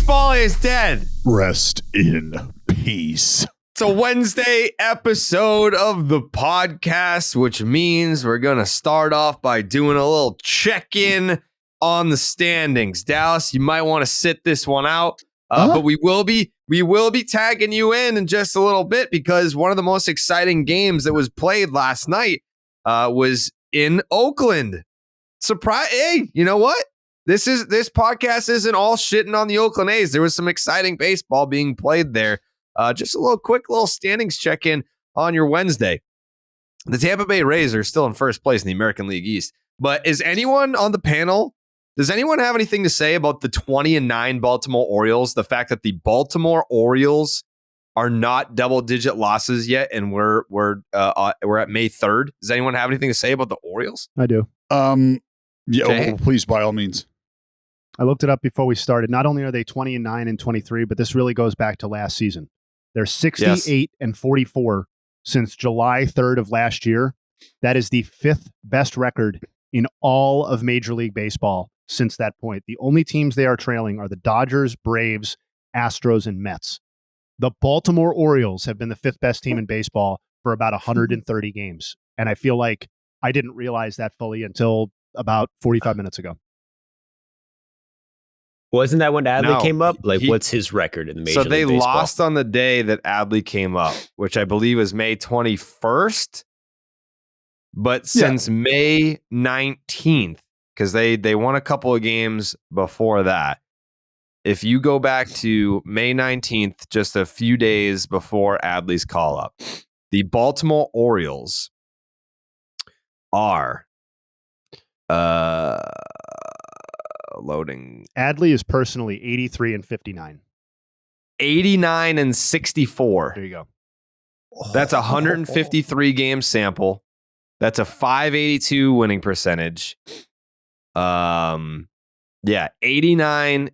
Baseball is dead. Rest in peace. It's a Wednesday episode of the podcast, which means we're going to start off by doing a little check-in on the standings. Dallas, you might want to sit this one out, but we will be tagging you in just a little bit because one of the most exciting games that was played last night was in Oakland. Surprise! Hey, you know what? This podcast isn't all shitting on the Oakland A's. There was some exciting baseball being played there. Just a quick standings check-in on your Wednesday. The Tampa Bay Rays are still in first place in the American League East. But is anyone on the panel, does anyone have anything to say about the 20-9 Baltimore Orioles? The fact that the Baltimore Orioles are not double-digit losses yet, and we're at May 3rd. Does anyone have anything to say about the Orioles? I do. Yeah, well, please, by all means. I looked it up before we started. Not only are they 20-9 and 23, but this really goes back to last season. They're 68 and 44 since July 3rd of last year. That is the fifth best record in all of Major League Baseball since that point. The only teams they are trailing are the Dodgers, Braves, Astros, and Mets. The Baltimore Orioles have been the fifth best team in baseball for about 130 games. And I feel like I didn't realize that fully until about 45 minutes ago. Wasn't that when Adley came up? What's his record in the Major League Baseball? So they lost on the day that Adley came up, which I believe was May 21st. But since May 19th, because they won a couple of games before that, if you go back to May 19th, just a few days before Adley's call-up, the Baltimore Orioles are... loading. Adley is personally 83 and 59. 89 and 64. There you go. That's a 153 game sample. That's a 582 winning percentage. 89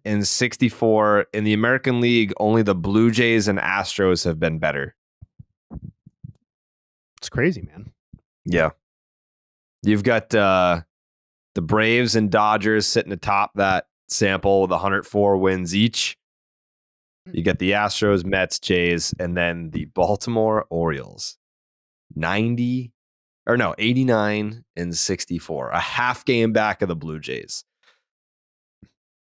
and 64 in the American League. Only the Blue Jays and Astros have been better. It's crazy, man. Yeah. You've got the Braves and Dodgers sitting atop that sample with 104 wins each. You get the Astros, Mets, Jays, and then the Baltimore Orioles. 89 and 64. A half game back of the Blue Jays.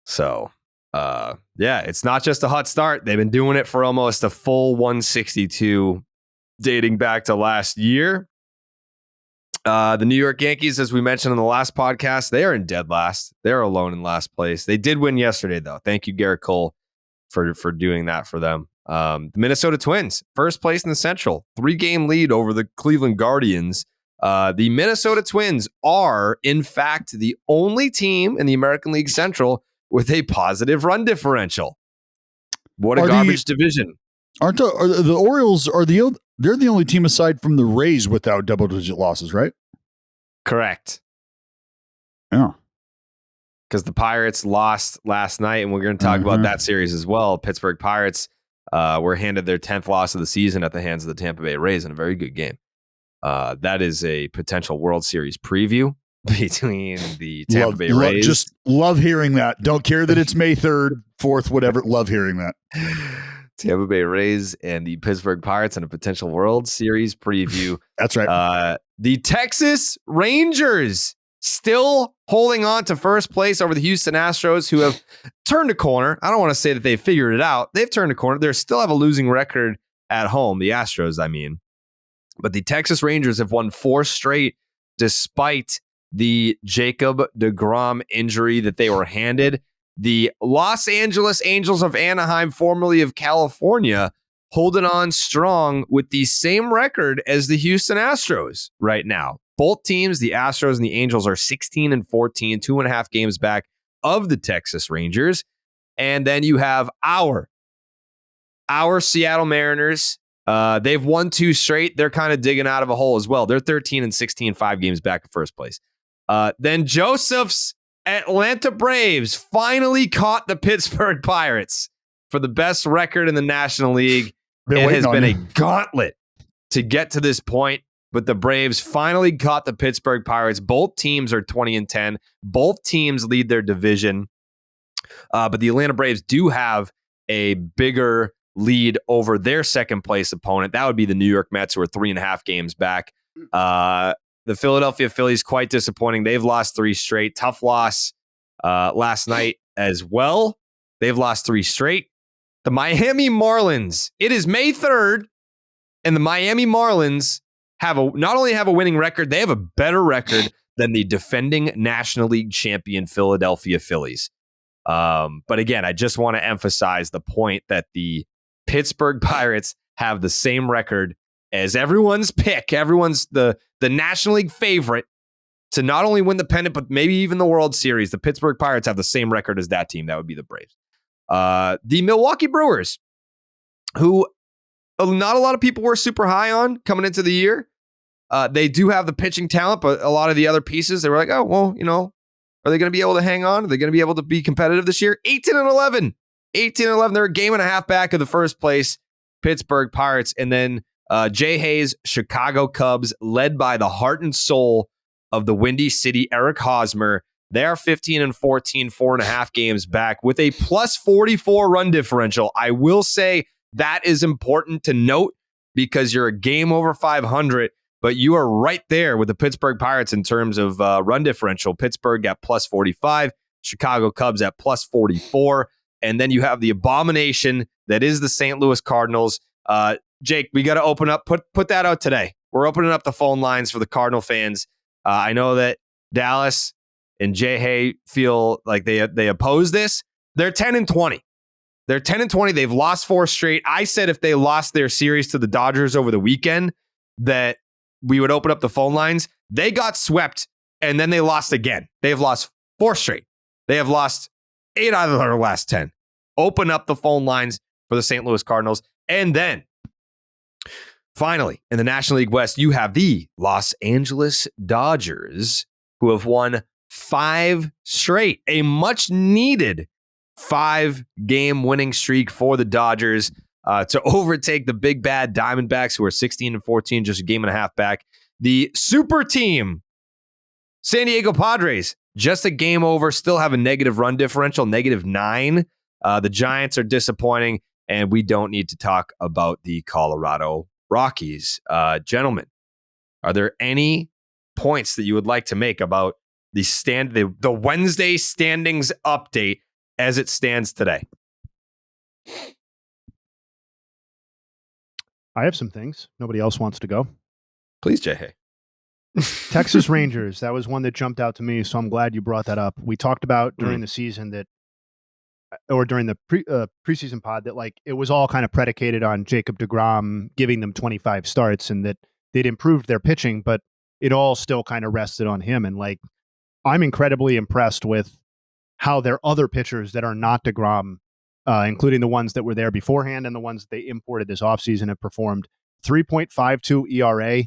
So, it's not just a hot start. They've been doing it for almost a full 162 dating back to last year. The New York Yankees, as we mentioned in the last podcast, they are in dead last. They're alone in last place. They did win yesterday, though. Thank you, Garrett Cole, for doing that for them. The Minnesota Twins, first place in the Central, 3-game lead over the Cleveland Guardians. The Minnesota Twins are, in fact, the only team in the American League Central with a positive run differential. What a garbage division. Are the Orioles they're the only team aside from the Rays without double-digit losses, right? Correct. Yeah. Because the Pirates lost last night, and we're going to talk about that series as well. Pittsburgh Pirates were handed their 10th loss of the season at the hands of the Tampa Bay Rays in a very good game. That is a potential World Series preview between the Tampa Bay Rays. Just love hearing that. Don't care that it's May 3rd, 4th, whatever. Love hearing that. Tampa Bay Rays and the Pittsburgh Pirates in a potential World Series preview. That's right. The Texas Rangers still holding on to first place over the Houston Astros, who have turned a corner. I don't want to say that they've figured it out. They've turned a corner. They still have a losing record at home, the Astros, I mean. But the Texas Rangers have won 4 straight despite the Jacob deGrom injury that they were handed. The Los Angeles Angels of Anaheim, formerly of California, holding on strong with the same record as the Houston Astros right now. Both teams, the Astros and the Angels, are 16 and 14, 2.5 games back of the Texas Rangers. And then you have our Seattle Mariners. They've won 2 straight. They're kind of digging out of a hole as well. They're 13 and 16, 5 games back in first place. Then Joseph's Atlanta Braves finally caught the Pittsburgh Pirates for the best record in the National League. It has been a gauntlet to get to this point, but the Braves finally caught the Pittsburgh Pirates. Both teams are 20 and 10. Both teams lead their division. But the Atlanta Braves do have a bigger lead over their second place opponent. That would be the New York Mets, who are 3.5 games back. The Philadelphia Phillies, quite disappointing. They've lost 3 straight. Tough loss last night as well. They've lost 3 straight. The Miami Marlins, it is May 3rd, and the Miami Marlins not only have a winning record, they have a better record than the defending National League champion Philadelphia Phillies. But again, I just want to emphasize the point that the Pittsburgh Pirates have the same record as everyone's pick. Everyone's the National League favorite to not only win the pennant, but maybe even the World Series. The Pittsburgh Pirates have the same record as that team. That would be the Braves. The Milwaukee Brewers, who not a lot of people were super high on coming into the year. They do have the pitching talent, but a lot of the other pieces, they were like, oh, well, are they going to be able to hang on? Are they going to be able to be competitive this year? 18-11. 18-11. They're a game and a half back of the first place Pittsburgh Pirates. And then Jay Hayes' Chicago Cubs, led by the heart and soul of the Windy City, Eric Hosmer. They are 15-14, 4.5 games back with a plus 44 run differential. I will say that is important to note because you're a game over 500, but you are right there with the Pittsburgh Pirates in terms of run differential. Pittsburgh at plus 45, Chicago Cubs at plus 44, and then you have the abomination that is the St. Louis Cardinals. Jake, we got to open up, put that out today. We're opening up the phone lines for the Cardinal fans. I know that Dallas and Jay Hay feel like they oppose this. They're 10-20. They're 10-20. They've lost 4 straight. I said if they lost their series to the Dodgers over the weekend, that we would open up the phone lines. They got swept, and then they lost again. They've lost 4 straight. They have lost 8 out of their last 10. Open up the phone lines for the St. Louis Cardinals. And then, finally, in the National League West, you have the Los Angeles Dodgers, who have won 5 straight. A much-needed 5-game winning streak for the Dodgers to overtake the big bad Diamondbacks, who are 16-14, just a game and a half back. The super team, San Diego Padres, just a game over, still have a negative run differential, -9. The Giants are disappointing, and we don't need to talk about the Colorado Rockies. Gentlemen, are there any points that you would like to make about the Wednesday standings update as it stands today? I have some things. Nobody else wants to go. Please, Jay. Texas Rangers. That was one that jumped out to me, so I'm glad you brought that up. We talked about during the season or during the preseason pod, that like it was all kind of predicated on Jacob deGrom giving them 25 starts and that they'd improved their pitching, but it all still kind of rested on him. And like, I'm incredibly impressed with how their other pitchers that are not deGrom, including the ones that were there beforehand and the ones that they imported this offseason, have performed. 3.52 ERA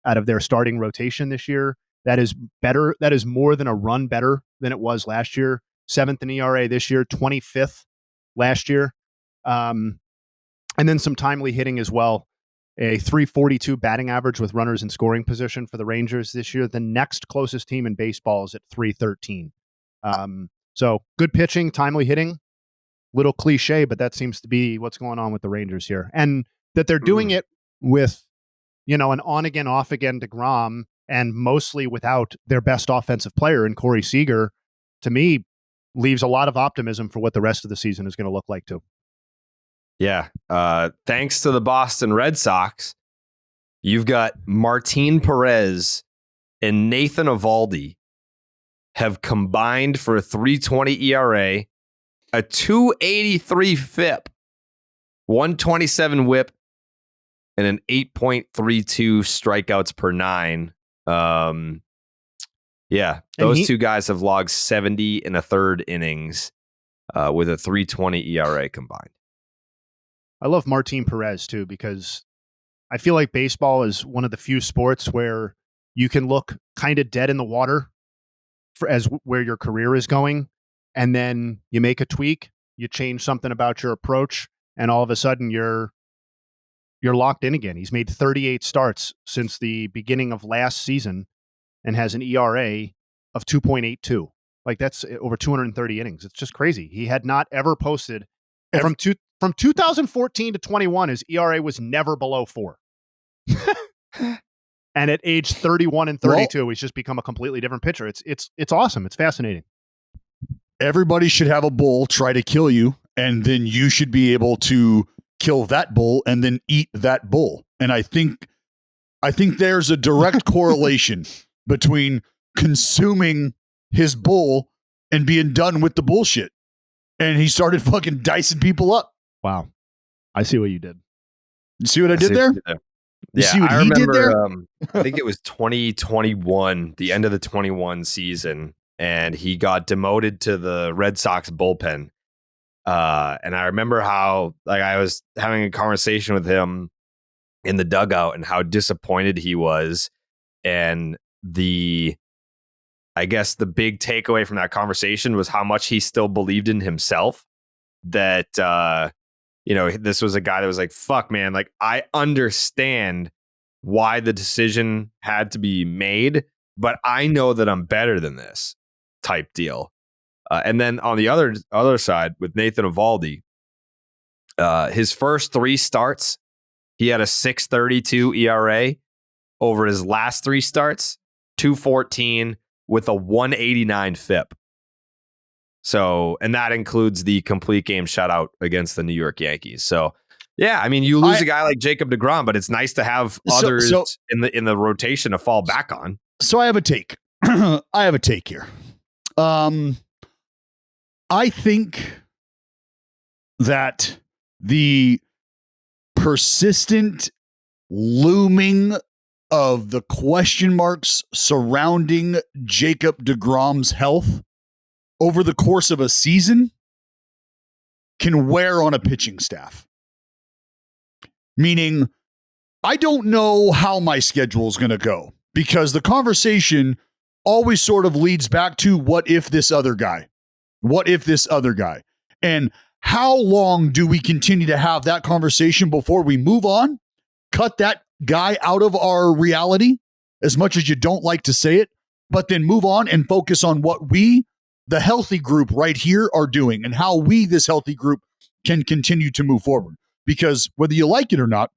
out of their starting rotation this year. That is better. That is more than a run better than it was last year. 7th in ERA this year, 25th last year. And then some timely hitting as well. A 342 batting average with runners in scoring position for the Rangers this year. The next closest team in baseball is at 313. So good pitching, timely hitting. Little cliche, but that seems to be what's going on with the Rangers here. And that they're doing it with, an on-again, off-again deGrom, and mostly without their best offensive player in Corey Seager, to me, leaves a lot of optimism for what the rest of the season is going to look like too. Yeah. Thanks to the Boston Red Sox, you've got Martin Perez and Nathan Eovaldi have combined for a 3.20 ERA, a 2.83 FIP, 127 WHIP, and an 8.32 strikeouts per 9. Yeah, those two guys have logged 70 1/3 innings with a 3.20 ERA combined. I love Martin Perez too, because I feel like baseball is one of the few sports where you can look kind of dead in the water as where your career is going, and then you make a tweak, you change something about your approach, and all of a sudden you're locked in again. He's made 38 starts since the beginning of last season and has an ERA of 2.82. Like, that's over 230 innings. It's just crazy. He had not ever posted From 2014 to 21, his ERA was never below 4. And at age 31 and 32, he's just become a completely different pitcher. It's awesome. It's fascinating. Everybody should have a bull try to kill you, and then you should be able to kill that bull and then eat that bull. And I think there's a direct correlation between consuming his bull and being done with the bullshit. And he started fucking dicing people up. Wow. I see what you did. You see what I did there? You see what I he remember, did there? I think it was 2021, the end of the 21 season, and he got demoted to the Red Sox bullpen. And I remember how, like, I was having a conversation with him in the dugout and how disappointed he was. And I guess the big takeaway from that conversation was how much he still believed in himself. That, this was a guy that was like, fuck, man, like, I understand why the decision had to be made, but I know that I'm better than this type deal. And then on the other side with Nathan Eovaldi, his first 3 starts, he had a 6.32 ERA. Over his last 3 starts, 2.14 with a 189 FIP. So, and that includes the complete game shutout against the New York Yankees. So, yeah, I mean, you lose a guy like Jacob deGrom, but it's nice to have others in the rotation to fall back on. So I have a take. I have a take here. I think that the persistent looming of the question marks surrounding Jacob deGrom's health over the course of a season can wear on a pitching staff. Meaning, I don't know how my schedule is going to go because the conversation always sort of leads back to what if this other guy? What if this other guy? And how long do we continue to have that conversation before we move on, cut that guy out of our reality, as much as you don't like to say it, but then move on and focus on what we, the healthy group right here, are doing and how we, this healthy group, can continue to move forward. Because whether you like it or not,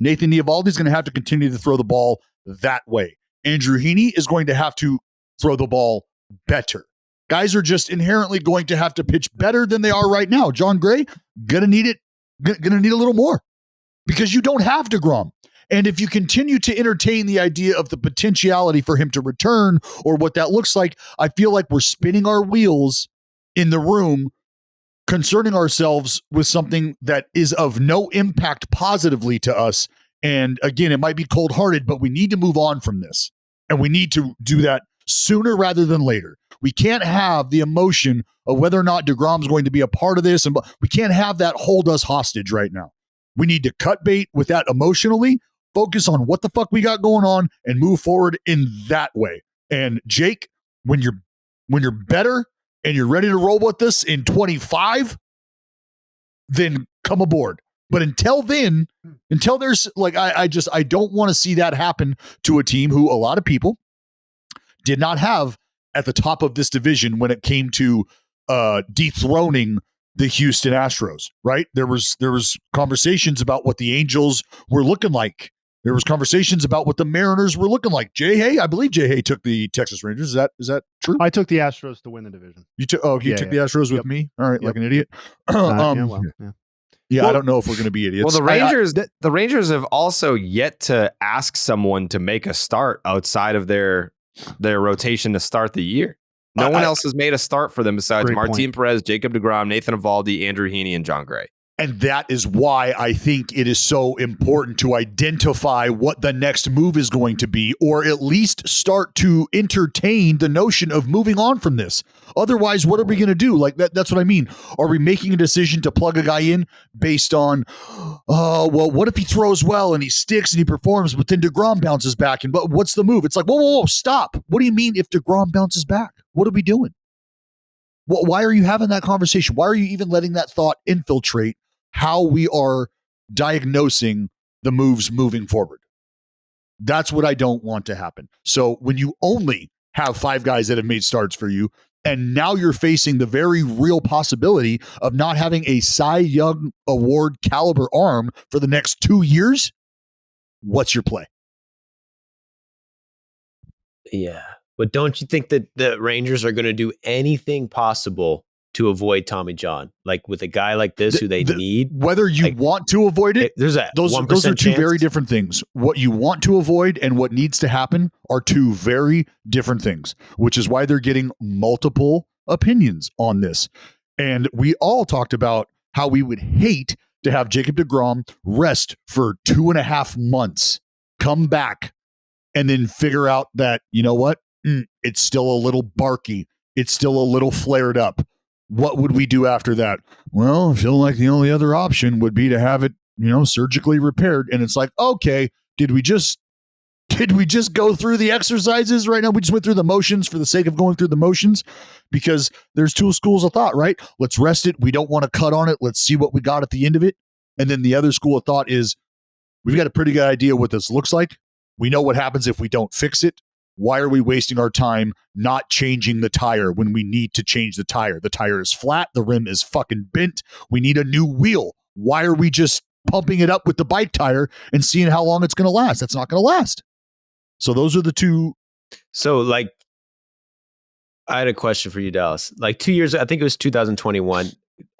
Nathan Eovaldi is going to have to continue to throw the ball that way. Andrew Heaney is going to have to throw the ball better. Guys are just inherently going to have to pitch better than they are right now. John Gray, gonna need a little more because you don't have deGrom. And if you continue to entertain the idea of the potentiality for him to return or what that looks like, I feel like we're spinning our wheels in the room, concerning ourselves with something that is of no impact positively to us. And again, it might be cold-hearted, but we need to move on from this. And we need to do that sooner rather than later. We can't have the emotion of whether or not deGrom's going to be a part of this. And we can't have that hold us hostage right now. We need to cut bait with that emotionally, focus on what the fuck we got going on, and move forward in that way. And Jake, when you're better and you're ready to roll with this in 25, then come aboard. But until then, until there's like, I don't want to see that happen to a team who a lot of people did not have at the top of this division when it came to dethroning the Houston Astros, right? There was conversations about what the Angels were looking like. There was conversations about what the Mariners were looking like. Jay Hay, I believe Jay Hay took the Texas Rangers. Is that true? I took the Astros to win the division. You took the Astros with me? All right, like an idiot. Yeah, I don't know if we're going to be idiots. Well, the Rangers have also yet to ask someone to make a start outside of their rotation to start the year. No one else has made a start for them besides Martin Perez, Jacob deGrom, Nathan Eovaldi, Andrew Heaney, and John Gray. And that is why I think it is so important to identify what the next move is going to be, or at least start to entertain the notion of moving on from this. Otherwise, what are we going to do? Like that's what I mean. Are we making a decision to plug a guy in based on, what if he throws well and he sticks and he performs, but then deGrom bounces back? And but what's the move? It's like, whoa, stop. What do you mean if deGrom bounces back? What are we doing? Why are you having that conversation? Why are you even letting that thought infiltrate how we are diagnosing the moves moving forward? That's what I don't want to happen. So when you only have 5 guys that have made starts for you, And now you're facing the very real possibility of not having a Cy Young Award caliber arm for the next 2 years. What's your play? Yeah. But don't you think that the Rangers are going to do anything possible to avoid Tommy John? Like with a guy like this who they need? Whether you want to avoid it, those are 2 very different things. What you want to avoid and what needs to happen are 2 very different things, which is why they're getting multiple opinions on this. And we all talked about how we would hate to have Jacob deGrom rest for 2.5 months, come back, and then figure out that, you know what? It's still a little barky. It's still a little flared up. What would we do after that? Well, I feel like the only other option would be to have it, surgically repaired. And it's like, okay, did we just go through the exercises right now? We just went through the motions for the sake of going through the motions, because there's 2 schools of thought, right? Let's rest it. We don't want to cut on it. Let's see what we got at the end of it. And then the other school of thought is we've got a pretty good idea what this looks like. We know what happens if we don't fix it. Why are we wasting our time not changing the tire when we need to change the tire? The tire is flat. The rim is fucking bent. We need a new wheel. Why are we just pumping it up with the bike tire and seeing how long it's going to last? That's not going to last. So those are the 2. So like, I had a question for you, Dallas. Like 2 years, I think it was 2021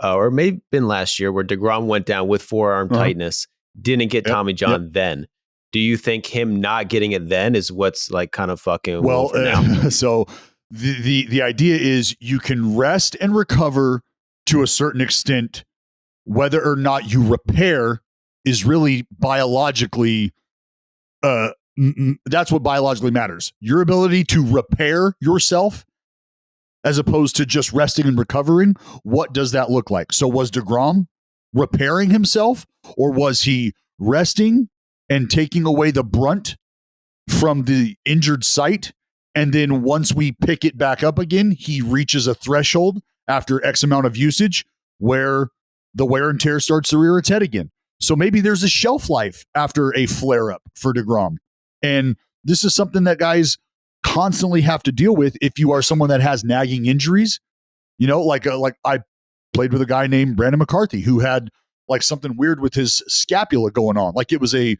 or maybe been last year, where DeGrom went down with forearm tightness, didn't get Tommy John then. Do you think him not getting it then is what's like kind of fucking well? For now? So the idea is you can rest and recover to a certain extent. Whether or not you repair is really biologically, that's what biologically matters. Your ability to repair yourself, as opposed to just resting and recovering. What does that look like? So was DeGrom repairing himself, or was he resting and taking away the brunt from the injured site? And then once we pick it back up again, he reaches a threshold after X amount of usage where the wear and tear starts to rear its head again. So maybe there's a shelf life after a flare up for DeGrom. And this is something that guys constantly have to deal with if you are someone that has nagging injuries. Like I played with a guy named Brandon McCarthy who had like something weird with his scapula going on. Like it was a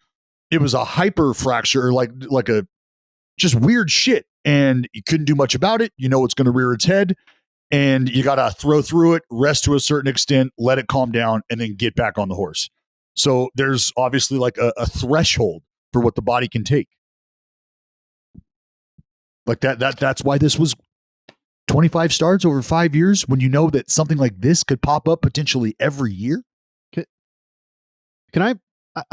hyper fracture, like a just weird shit. And you couldn't do much about it. It's going to rear its head, and you got to throw through it, rest to a certain extent, let it calm down, and then get back on the horse. So there's obviously like a threshold for what the body can take. Like that's why this was 25 starts over 5 years, when you know that something like this could pop up potentially every year. Can I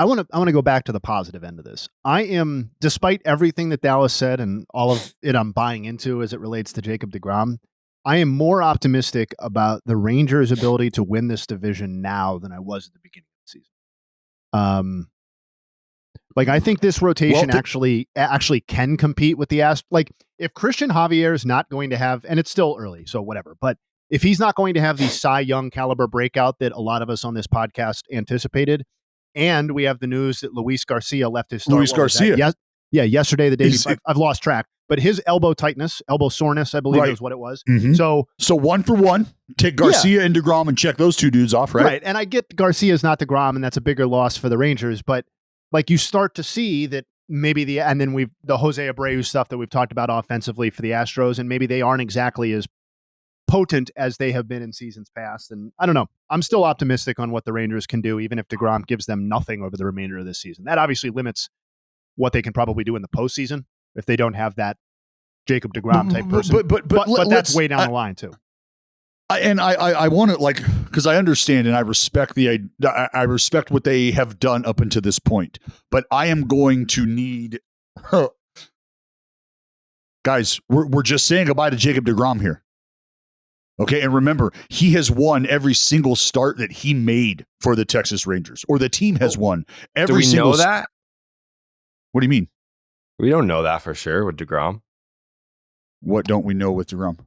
want to go back to the positive end of this. I am, despite everything that Dallas said and all of it I'm buying into as it relates to Jacob deGrom, I am more optimistic about the Rangers' ability to win this division now than I was at the beginning of the season. Like I think this rotation actually can compete with the Astros. Like if Christian Javier is not going to have, and it's still early, so whatever, but if he's not going to have the Cy Young caliber breakout that a lot of us on this podcast anticipated, and we have the news that Luis Garcia left his start. Luis Garcia. Yesterday, the day before. I've lost track. But his elbow soreness, I believe is what it was. Mm-hmm. So 1 for 1, take Garcia and deGrom and check those 2 dudes off, right? Right. And I get Garcia's not deGrom, and that's a bigger loss for the Rangers. But like you start to see that maybe and then the Jose Abreu stuff that we've talked about offensively for the Astros, and maybe they aren't exactly as potent as they have been in seasons past. And I don't know. I'm still optimistic on what the Rangers can do, even if deGrom gives them nothing over the remainder of this season. That obviously limits what they can probably do in the postseason if they don't have that Jacob deGrom type person. But that's way down the line too. I want to, like, because I understand and I respect I respect what they have done up until this point, but I am going to need guys. We're just saying goodbye to Jacob deGrom here. Okay, and remember, he has won every single start that he made for the Texas Rangers, or the team has won every single. Do we know that? What do you mean? We don't know that for sure with deGrom. What don't we know with deGrom?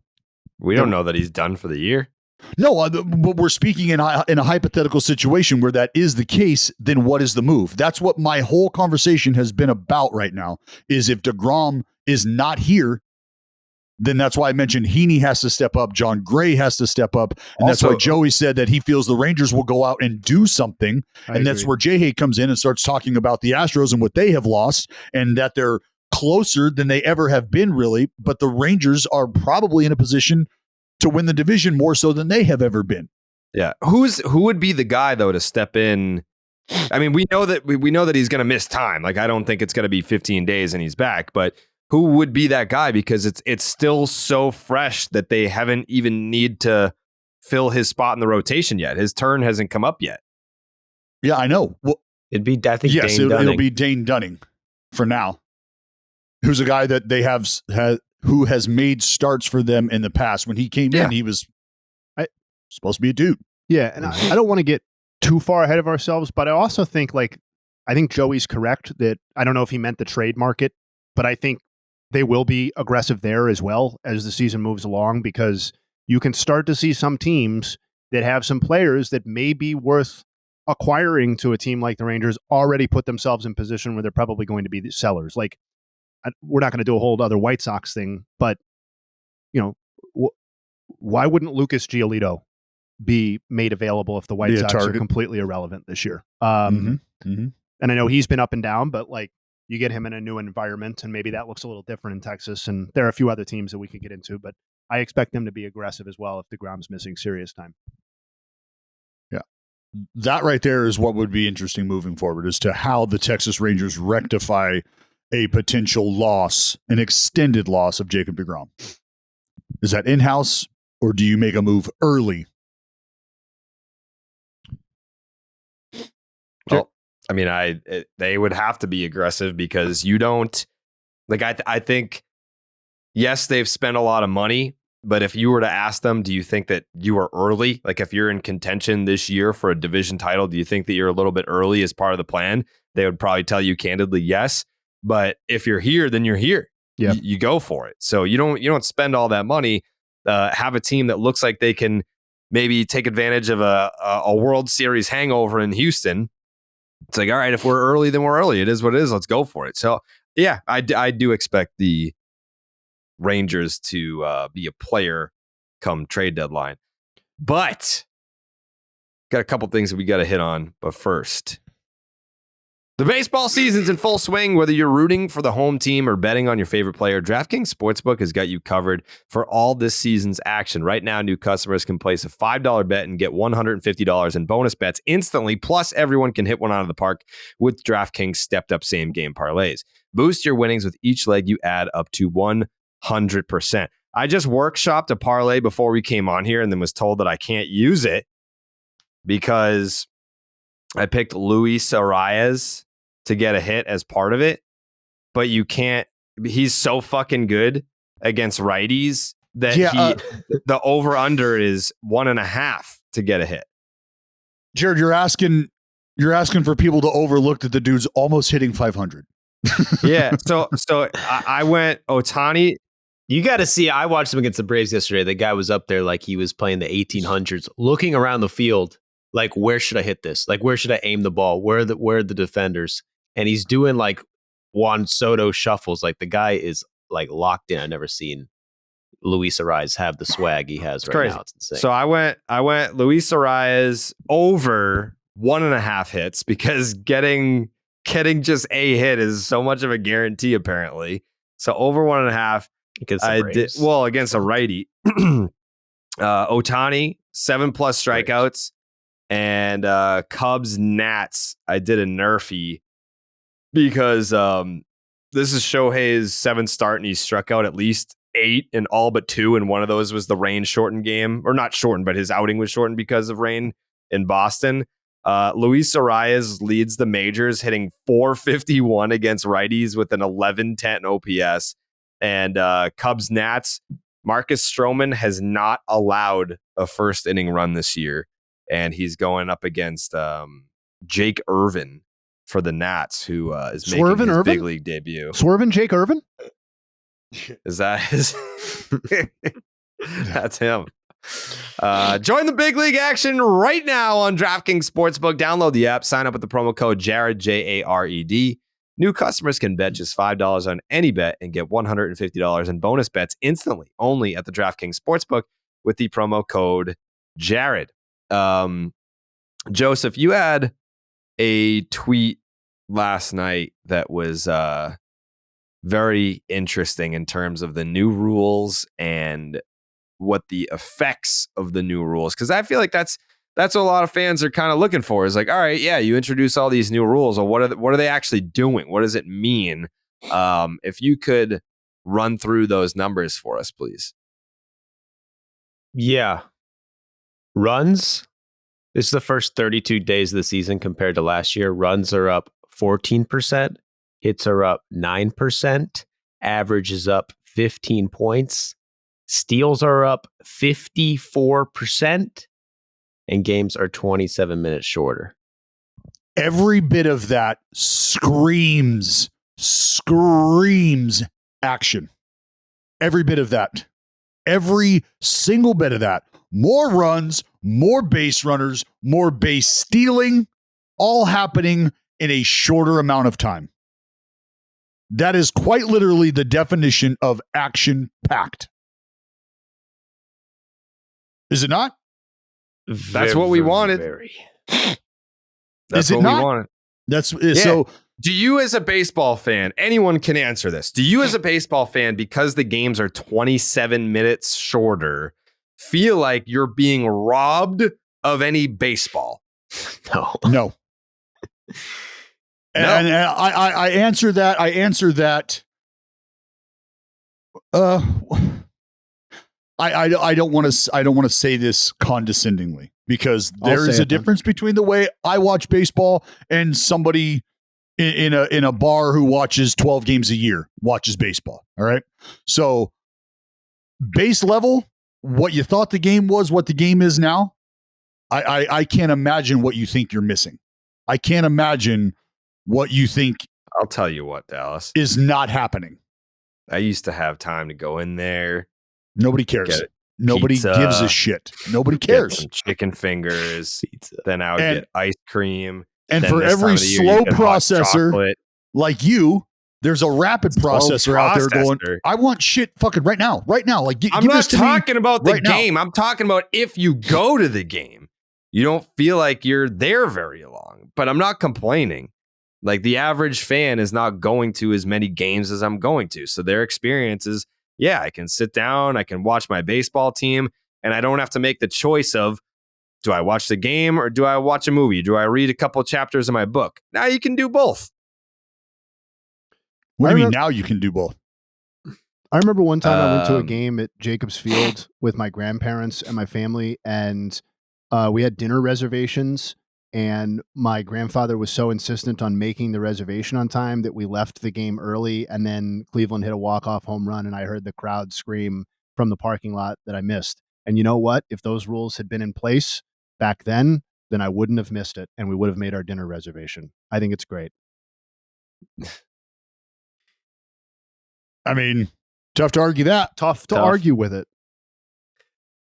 We don't know that he's done for the year. No, but we're speaking in a hypothetical situation where that is the case. Then what is the move? That's what my whole conversation has been about right now. Is if deGrom is not here, then that's why I mentioned Heaney has to step up. John Gray has to step up. And that's why Joey said that he feels the Rangers will go out and do something. And that's where Jay comes in and starts talking about the Astros and what they have lost and that they're closer than they ever have been, really. But the Rangers are probably in a position to win the division more so than they have ever been. Yeah. Who would be the guy, though, to step in? I mean, we know that he's going to miss time. Like, I don't think it's going to be 15 days and he's back, but who would be that guy? Because it's still so fresh that they haven't even need to fill his spot in the rotation yet. His turn hasn't come up yet. Yeah, I know. Well, it'll be Dane Dunning for now, who's a guy that they have who has made starts for them in the past. When he came in, he was supposed to be a dude. Yeah, and I don't want to get too far ahead of ourselves, but I also think I think Joey's correct that I don't know if he meant the trade market, but I think they will be aggressive there as well as the season moves along, because you can start to see some teams that have some players that may be worth acquiring to a team like the Rangers already put themselves in position where they're probably going to be the sellers. Like, we're not going to do a whole other White Sox thing, but why wouldn't Lucas Giolito be made available if the White Sox are completely irrelevant this year? And I know he's been up and down, but you get him in a new environment, and maybe that looks a little different in Texas. And there are a few other teams that we could get into, but I expect them to be aggressive as well if DeGrom's missing serious time. Yeah. That right there is what would be interesting moving forward, as to how the Texas Rangers rectify a potential loss, an extended loss of Jacob DeGrom. Is that in-house, or do you make a move early? Well, I mean, they would have to be aggressive, because you don't I think, yes, they've spent a lot of money, but if you were to ask them, do you think that you are early? Like, if you're in contention this year for a division title, do you think that you're a little bit early as part of the plan? They would probably tell you candidly, yes. But if you're here, then you're here. Yeah. You go for it. So you don't spend all that money. Have a team that looks like they can maybe take advantage of a World Series hangover in Houston. It's like, all right, if we're early, then we're early. It is what it is. Let's go for it. So, yeah, I do expect the Rangers to be a player come trade deadline. But got a couple things that we got to hit on. But first, the baseball season's in full swing. Whether you're rooting for the home team or betting on your favorite player, DraftKings Sportsbook has got you covered for all this season's action. Right now, new customers can place a $5 bet and get $150 in bonus bets instantly. Plus, everyone can hit one out of the park with DraftKings stepped-up same-game parlays. Boost your winnings with each leg you add up to 100%. I just workshopped a parlay before we came on here and then was told that I can't use it because I picked Luis Arias to get a hit as part of it, but you can't. He's so fucking good against righties that the over under is 1.5 to get a hit. Jared, you're asking for people to overlook that the dude's almost hitting 500. Yeah. So I went Ohtani. You got to see. I watched him against the Braves yesterday. The guy was up there like he was playing the 1800s, looking around the field. Like, where should I hit this? Like, where should I aim the ball? Where are the defenders? And he's doing like Juan Soto shuffles. Like, the guy is like locked in. I've never seen Luis Arias have the swag he has right now. It's insane. So I went Luis Arias over 1.5 hits, because getting just a hit is so much of a guarantee, apparently. So over 1.5. Against a righty. Ohtani, 7+ strikeouts. And Cubs Nats, I did a nerfy because this is Shohei's 7th start, and he struck out at least 8 in all but 2, and one of those was the rain shortened game, or not shortened, but his outing was shortened because of rain in Boston. Luis Arias leads the majors, hitting .451 against righties with an 11-10 OPS. And Cubs Nats, Marcus Stroman has not allowed a first inning run this year. And he's going up against Jake Irvin for the Nats, who is making his big league debut. Swervin' Jake Irvin? Is that his? That's him. Join the big league action right now on DraftKings Sportsbook. Download the app, sign up with the promo code Jared, Jared. New customers can bet just $5 on any bet and get $150 in bonus bets instantly, only at the DraftKings Sportsbook with the promo code Jared. Joseph, you had a tweet last night that was very interesting in terms of the new rules and what the effects of the new rules, because I feel like that's what a lot of fans are kind of looking for, is like, all right, yeah, you introduce all these new rules, well, what are they actually doing? What does it mean? If you could run through those numbers for us, please. Yeah. Runs. This is the first 32 days of the season compared to last year. Runs are up 14%. Hits are up 9%. Average is up 15 points. Steals are up 54%. And games are 27 minutes shorter. Every bit of that screams action. Every bit of that. Every single bit of that. More runs, more base runners, more base stealing, all happening in a shorter amount of time. That is quite literally the definition of action-packed. Is it not? That's what we wanted. That's Is it what not? we wanted. That's Yeah. so. Do you, as a baseball fan, anyone can answer this? Do you, as a baseball fan, because the games are 27 minutes shorter, feel like you're being robbed of any baseball? No. And I answer that. I don't want to say this condescendingly, because there is a difference between the way I watch baseball and somebody in a bar who watches 12 games a year watches baseball. All right. So base level, what you thought the game was, what the game is now, I can't imagine what you think you're missing. I can't imagine what you think. I'll tell you what, Dallas, is not happening. I used to have time to go in there. Nobody cares. Nobody gives a shit. Nobody cares. Get some chicken fingers. Pizza. Then I would get ice cream. And then for every slow processor like you, there's a rapid processor out there going, I want shit fucking right now. Right now. Like, I'm not talking about the game. I'm talking about if you go to the game, you don't feel like you're there very long. But I'm not complaining. Like, the average fan is not going to as many games as I'm going to. So their experience is, yeah, I can sit down, I can watch my baseball team, and I don't have to make the choice of, do I watch the game or do I watch a movie? Do I read a couple chapters of my book? Now you can do both. What do you mean now you can do both? I remember one time I went to a game at Jacobs Field with my grandparents and my family, and we had dinner reservations, and my grandfather was so insistent on making the reservation on time that we left the game early, and then Cleveland hit a walk-off home run, and I heard the crowd scream from the parking lot that I missed. And you know what? If those rules had been in place back then I wouldn't have missed it, and we would have made our dinner reservation. I think it's great. I mean, tough to argue that. Tough to argue with it.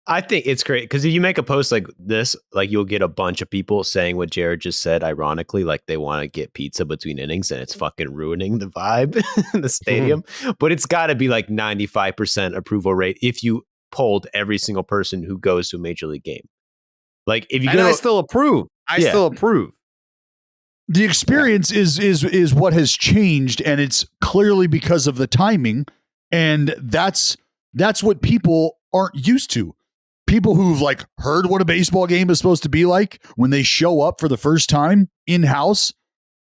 I think it's great because if you make a post like this, like, you'll get a bunch of people saying what Jared just said, ironically, like they want to get pizza between innings, and it's fucking ruining the vibe in the stadium. But it's got to be like 95% approval rate if you polled every single person who goes to a major league game. Like, if you I still approve. I still approve. The experience is what has changed, and it's clearly because of the timing, and that's what people aren't used to. People who've like heard what a baseball game is supposed to be like, when they show up for the first time in-house,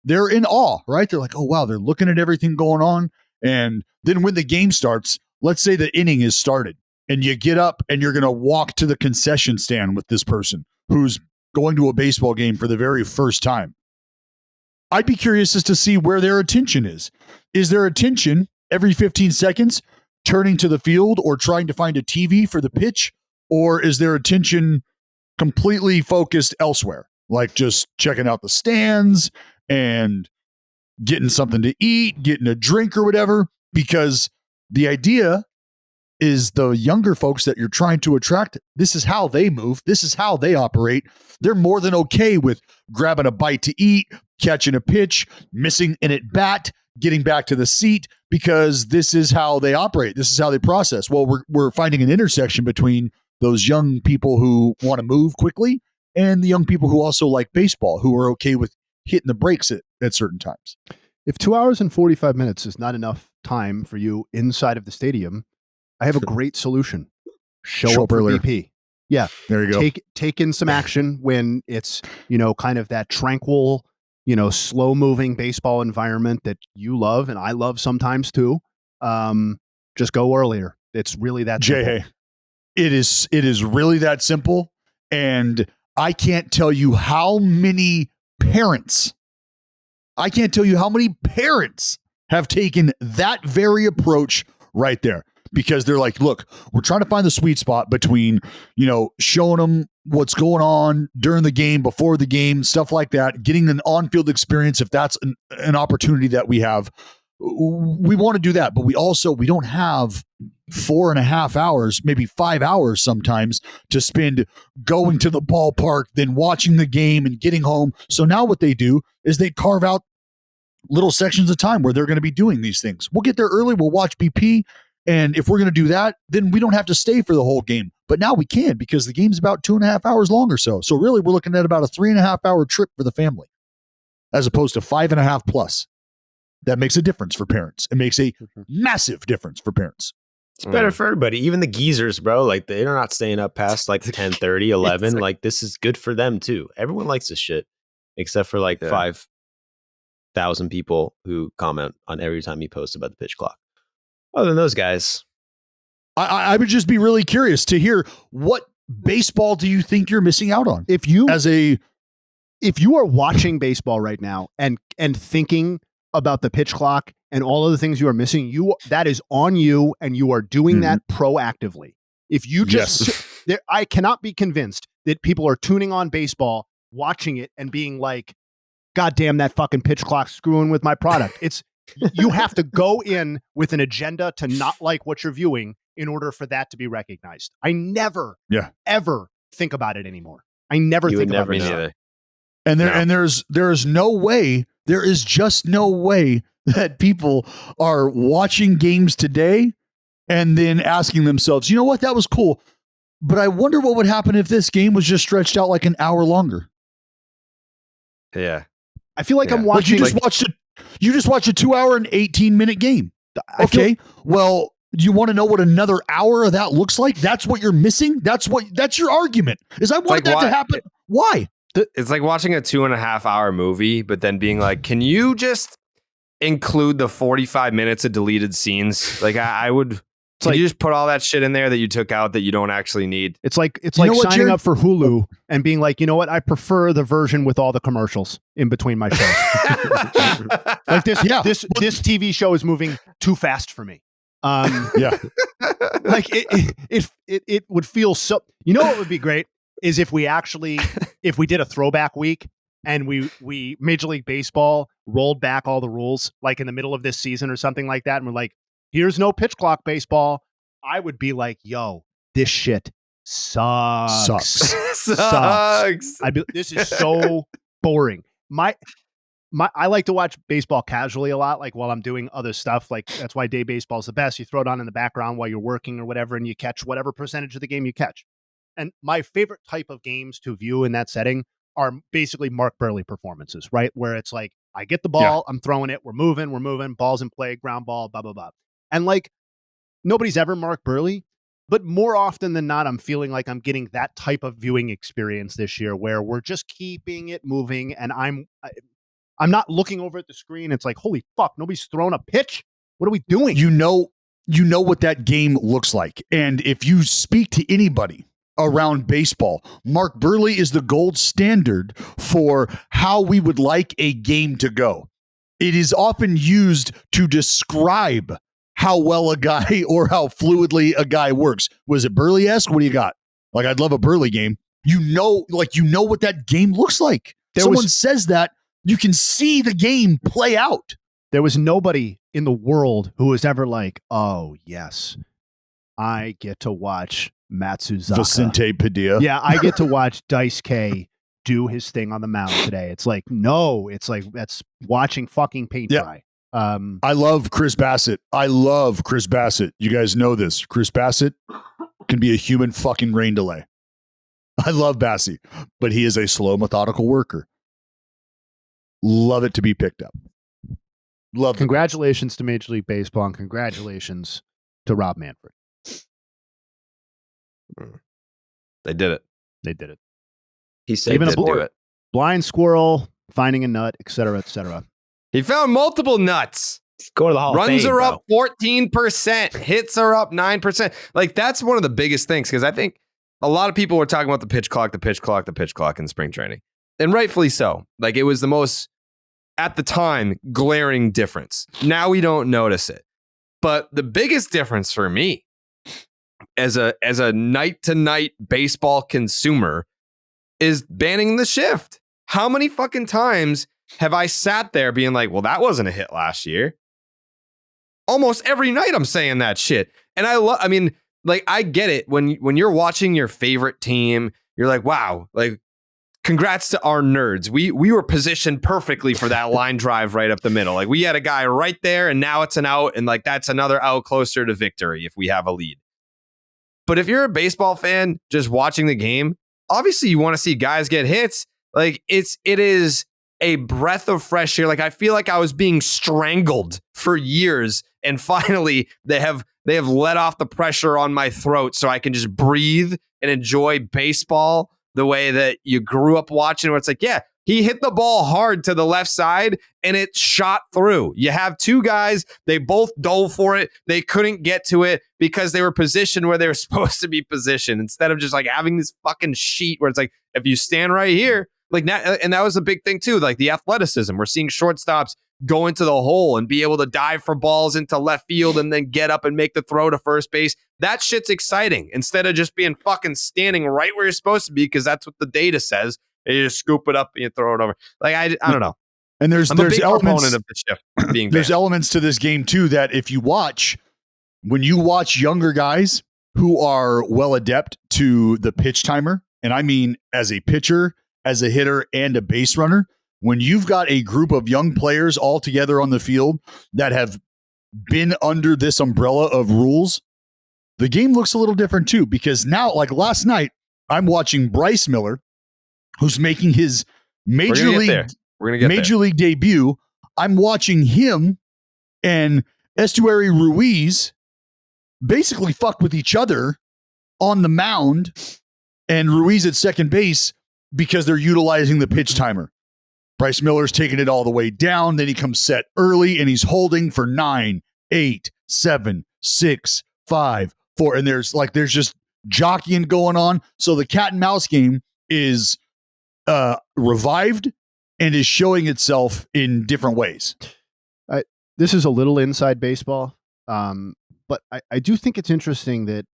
they're in awe, right? They're like, oh, wow, they're looking at everything going on. And then when the game starts, let's say the inning is started, and you get up and you're going to walk to the concession stand with this person who's going to a baseball game for the very first time. I'd be curious as to see where their attention is. Is their attention every 15 seconds turning to the field or trying to find a TV for the pitch? Or is their attention completely focused elsewhere, like just checking out the stands and getting something to eat, getting a drink or whatever? Because the idea is the younger folks that you're trying to attract, this is how they move. This is how they operate. They're more than okay with grabbing a bite to eat, catching a pitch, missing an at bat, getting back to the seat, because this is how they operate. This is how they process. Well, we're finding an intersection between those young people who want to move quickly and the young people who also like baseball, who are okay with hitting the brakes at certain times. If 2 hours and 45 minutes is not enough time for you inside of the stadium, I have a great solution. Show up for earlier. BP. Yeah. There you go. Take in some action when it's, kind of that tranquil, slow moving baseball environment that you love and I love sometimes too. Just go earlier. It's really that simple. Hey, it is really that simple. And I can't tell you how many parents have taken that very approach right there, because they're like, look, we're trying to find the sweet spot between, showing them what's going on during the game, before the game, stuff like that, getting an on-field experience if that's an opportunity that we have. We want to do that, but we don't have 4.5 hours, maybe 5 hours sometimes to spend going to the ballpark, then watching the game and getting home. So now what they do is they carve out little sections of time where they're going to be doing these things. We'll get there early. We'll watch BP. And if we're going to do that, then we don't have to stay for the whole game. But now we can, because the game's about 2.5 hours long or so. So really, we're looking at about a 3.5 hour trip for the family, as opposed to 5.5 plus. That makes a difference for parents. It makes a massive difference for parents. It's better for everybody. Even the geezers, bro. Like, they're not staying up past like 10:30, 11. Like, this is good for them too. Everyone likes this shit, except for 5,000 people who comment on every time you post about the pitch clock. Other than those guys, I would just be really curious to hear, what baseball do you think you're missing out on? If you are watching baseball right now and thinking about the pitch clock and all of the things you are missing, that is on you, and you are doing that proactively. If you just, I cannot be convinced that people are tuning on baseball, watching it, and being like, God damn, that fucking pitch clock's screwing with my product. You have to go in with an agenda to not like what you're viewing in order for that to be recognized. I never, ever think about it anymore. I never think about it. And there is no way, there is just no way that people are watching games today and then asking themselves, you know what, that was cool, but I wonder what would happen if this game was just stretched out like an hour longer. Yeah. I feel like I'm watching. You just watched a 2 hour and 18-minute game. Okay. Well, you want to know what another hour of that looks like? That's what you're missing. That's your argument. Is I want that to happen. Why? It's like watching a 2.5 hour movie, but then being like, can you just include the 45 minutes of deleted scenes? Like, I would. Can you just put all that shit in there that you took out that you don't actually need? It's like signing up for Hulu and being like, you know what? I prefer the version with all the commercials in between my shows. Like this TV show is moving too fast for me. Like it would feel so. You know what would be great is if we did a throwback week and we Major League Baseball rolled back all the rules, like in the middle of this season or something like that, and we're like, here's no pitch clock baseball. I would be like, yo, this shit sucks. This is so boring. I like to watch baseball casually a lot, like while I'm doing other stuff. Like, that's why day baseball is the best. You throw it on in the background while you're working or whatever, and you catch whatever percentage of the game you catch. And my favorite type of games to view in that setting are basically Mark Burley performances, right? Where it's like, I get the ball, I'm throwing it, we're moving, ball's in play, ground ball, blah, blah, blah. And like, nobody's ever Mark Burley, but more often than not, I'm feeling like I'm getting that type of viewing experience this year, where we're just keeping it moving, and I'm not looking over at the screen. It's like, holy fuck, nobody's thrown a pitch. What are we doing? You know what that game looks like. And if you speak to anybody around baseball, Mark Burley is the gold standard for how we would like a game to go. It is often used to describe how well a guy or how fluidly a guy works. Was it Burley-esque? What do you got? Like, I'd love a Burley game. You know what that game looks like. Someone says that, you can see the game play out. There was nobody in the world who was ever like, oh, yes, I get to watch Matsuzaka. Vicente Padilla. Yeah, I get to watch Dice K do his thing on the mound today. It's like, no, it's like that's watching fucking paint dry. I love Chris Bassett. You guys know this. Chris Bassett can be a human fucking rain delay. I love Bassett, but he is a slow, methodical worker. Love it to be picked up. Love. Congratulations to Major League Baseball and congratulations to Rob Manfred. They did it. They did it. He said Even to do it. Blind squirrel, finding a nut, etc., etc. He found multiple nuts. Go to the Hall of Runs Fame, are bro. up 14%. Hits are up 9%. Like, that's one of the biggest things, because I think a lot of people were talking about the pitch clock in spring training. And rightfully so. Like, it was the most, at the time, glaring difference. Now we don't notice it. But the biggest difference for me as a night-to-night baseball consumer is banning the shift. How many fucking times have I sat there being like, well, that wasn't a hit last year? Almost every night I'm saying that shit. And I mean, like, I get it. When you're watching your favorite team, you're like, wow, like, congrats to our nerds. We were positioned perfectly for that line drive right up the middle. Like, we had a guy right there, and now it's an out, and like, that's another out closer to victory if we have a lead. But if you're a baseball fan just watching the game, obviously you want to see guys get hits. Like, it is a breath of fresh air. Like, I feel like I was being strangled for years, and finally they have let off the pressure on my throat so I can just breathe and enjoy baseball the way that you grew up watching, where it's like, yeah, he hit the ball hard to the left side and it shot through. You have two guys, they both dove for it. They couldn't get to it because they were positioned where they were supposed to be positioned, instead of just like having this fucking sheet where it's like, if you stand right here, like, and that was a big thing too, like the athleticism. We're seeing shortstops go into the hole and be able to dive for balls into left field and then get up and make the throw to first base. That shit's exciting, instead of just being fucking standing right where you're supposed to be, because that's what the data says. And you just scoop it up and you throw it over. Like, I don't know. And there's I'm a big elements proponent of the shift being there's banned. elements to this game too that if you watch, when you watch younger guys who are well adept to the pitch timer, and I mean as a pitcher, as a hitter, and a base runner, when you've got a group of young players all together on the field that have been under this umbrella of rules, the game looks a little different too. Because now, like last night, I'm watching Bryce Miller, who's making his major league debut. I'm watching him and Estuary Ruiz basically fuck with each other on the mound, and Ruiz at second base, because they're utilizing the pitch timer. Bryce Miller's taking it all the way down. Then he comes set early and he's holding for 9, 8, 7, 6, 5, 4. And there's just jockeying going on. So the cat and mouse game is revived and is showing itself in different ways. This is a little inside baseball, but I do think it's interesting that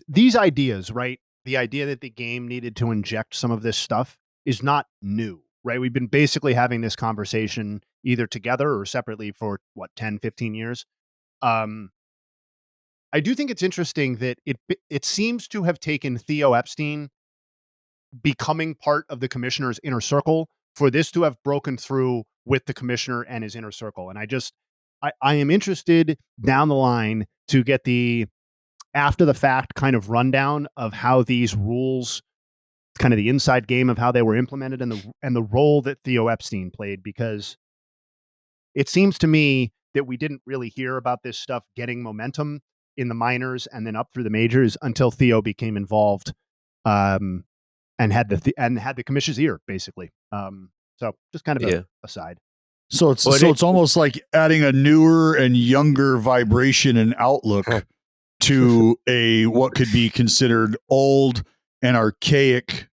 these ideas, right? The idea that the game needed to inject some of this stuff is not new, right? We've been basically having this conversation either together or separately for 10, 15 years. I do think it's interesting that it seems to have taken Theo Epstein becoming part of the commissioner's inner circle for this to have broken through with the commissioner and his inner circle. And I am interested down the line to get the after the fact kind of rundown of how these rules, kind of the inside game of how they were implemented and the role that Theo Epstein played, because it seems to me that we didn't really hear about this stuff getting momentum in the minors and then up through the majors until Theo became involved and had the commissioner's ear, basically. So just kind of a aside. So it's almost like adding a newer and younger vibration and outlook to a what could be considered old and archaic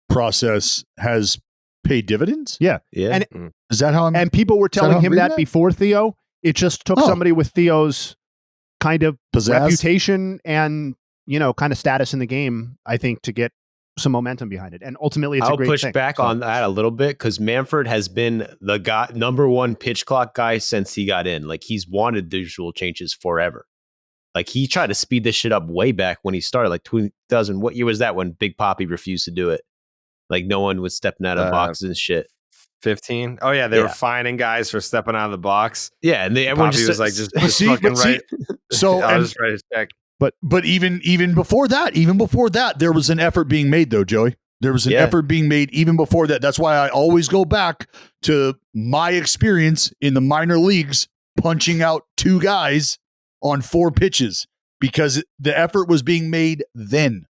process has paid dividends. Yeah. And is that how I'm? And people were telling him that before Theo. It just took somebody with Theo's kind of reputation and kind of status in the game, I think, to get some momentum behind it. And ultimately, it's a great thing. I'll push back on that a little bit, because Manfred has been the guy, number one pitch clock guy since he got in. Like, he's wanted visual changes forever. Like, he tried to speed this shit up way back when he started, like 2000. What year was that when Big Papi refused to do it? Like no one was stepping out of boxes and shit. 15. Oh yeah, they were fining guys for stepping out of the box. Yeah, and everyone Poppy just was like, just fucking right. So I'll just write a check. But even before that, there was an effort being made, though, Joey. There was an effort being made even before that. That's why I always go back to my experience in the minor leagues, punching out 2 guys on 4 pitches, because the effort was being made then.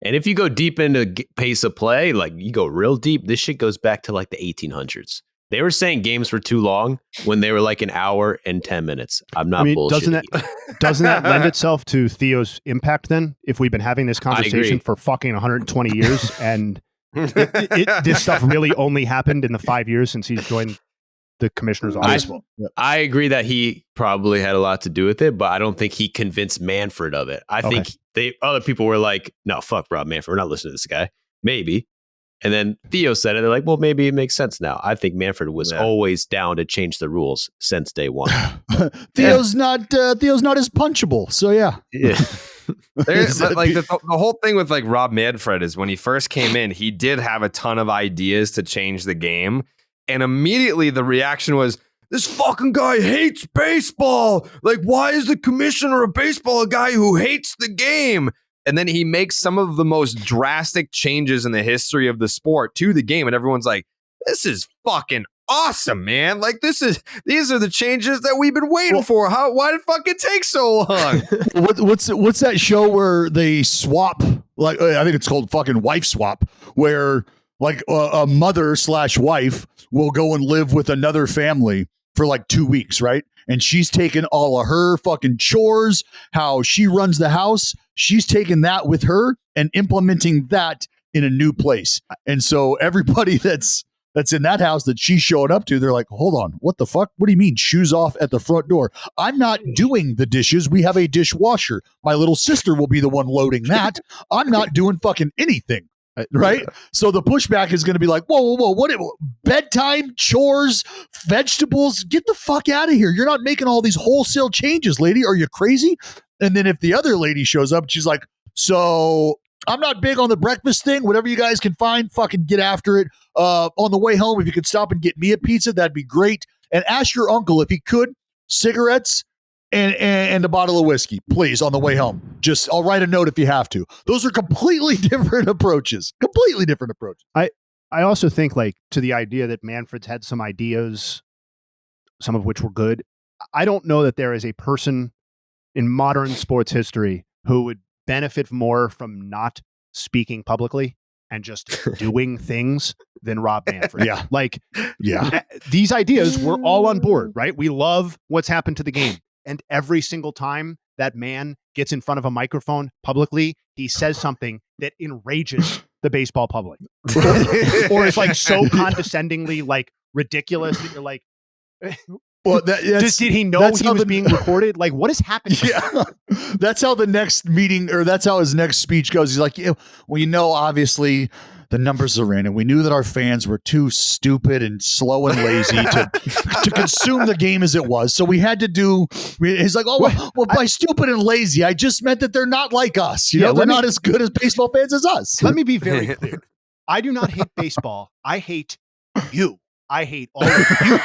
And if you go deep into pace of play, like you go real deep, this shit goes back to like the 1800s. They were saying games were too long when they were like an hour and 10 minutes. I'm not bullshitting. Doesn't that lend itself to Theo's impact then? If we've been having this conversation for fucking 120 years and this stuff really only happened in the 5 years since he's joined the commissioner's office. I agree that he probably had a lot to do with it, but I don't think he convinced Manfred of it. I think other people were like, no, fuck Rob Manfred. We're not listening to this guy. Maybe. And then Theo said it. They're like, well, maybe it makes sense now. I think Manfred was always down to change the rules since day one. Theo's not as punchable. So yeah. But like the whole thing with like Rob Manfred is when he first came in, he did have a ton of ideas to change the game. And immediately the reaction was, this fucking guy hates baseball. Like, why is the commissioner of baseball a guy who hates the game? And then he makes some of the most drastic changes in the history of the sport to the game. And everyone's like, this is fucking awesome, man. Like, these are the changes that we've been waiting for. Why did it fucking take so long? What's that show where they swap? Like, I think it's called fucking wife swap, where like a mother/wife will go and live with another family for like 2 weeks, right? And she's taken all of her fucking chores, how she runs the house. She's taken that with her and implementing that in a new place. And so everybody that's in that house that she showed up to, they're like, hold on, what the fuck? What do you mean shoes off at the front door? I'm not doing the dishes. We have a dishwasher. My little sister will be the one loading that. I'm not doing fucking anything. Right? So the pushback is going to be like, whoa, what? Bedtime, chores, vegetables, get the fuck out of here. You're not making all these wholesale changes, lady. Are you crazy? And then if the other lady shows up, she's like, so I'm not big on the breakfast thing. Whatever you guys can find, fucking get after it. On the way home, if you could stop and get me a pizza, that'd be great. And ask your uncle if he could, cigarettes and a bottle of whiskey, please, on the way home. Just, I'll write a note if you have to. Those are completely different approaches. I also think, like, to the idea that Manfred's had some ideas, some of which were good. I don't know that there is a person in modern sports history who would benefit more from not speaking publicly and just doing things than Rob Manfred. These ideas, we're all on board, right? We love what's happened to the game. And every single time that man gets in front of a microphone publicly, he says something that enrages the baseball public. Or it's like so condescendingly like ridiculous that you're like, well, did he know he was being recorded? Like, what is happening? Yeah, that's how the next meeting, or that's how his next speech goes. He's like, obviously the numbers are in, and we knew that our fans were too stupid and slow and lazy to consume the game as it was. So we had to do. He's like, by stupid and lazy, I just meant that they're not like us. They're not as good as baseball fans as us. Let me be very clear. I do not hate baseball. I hate you. I hate all of you.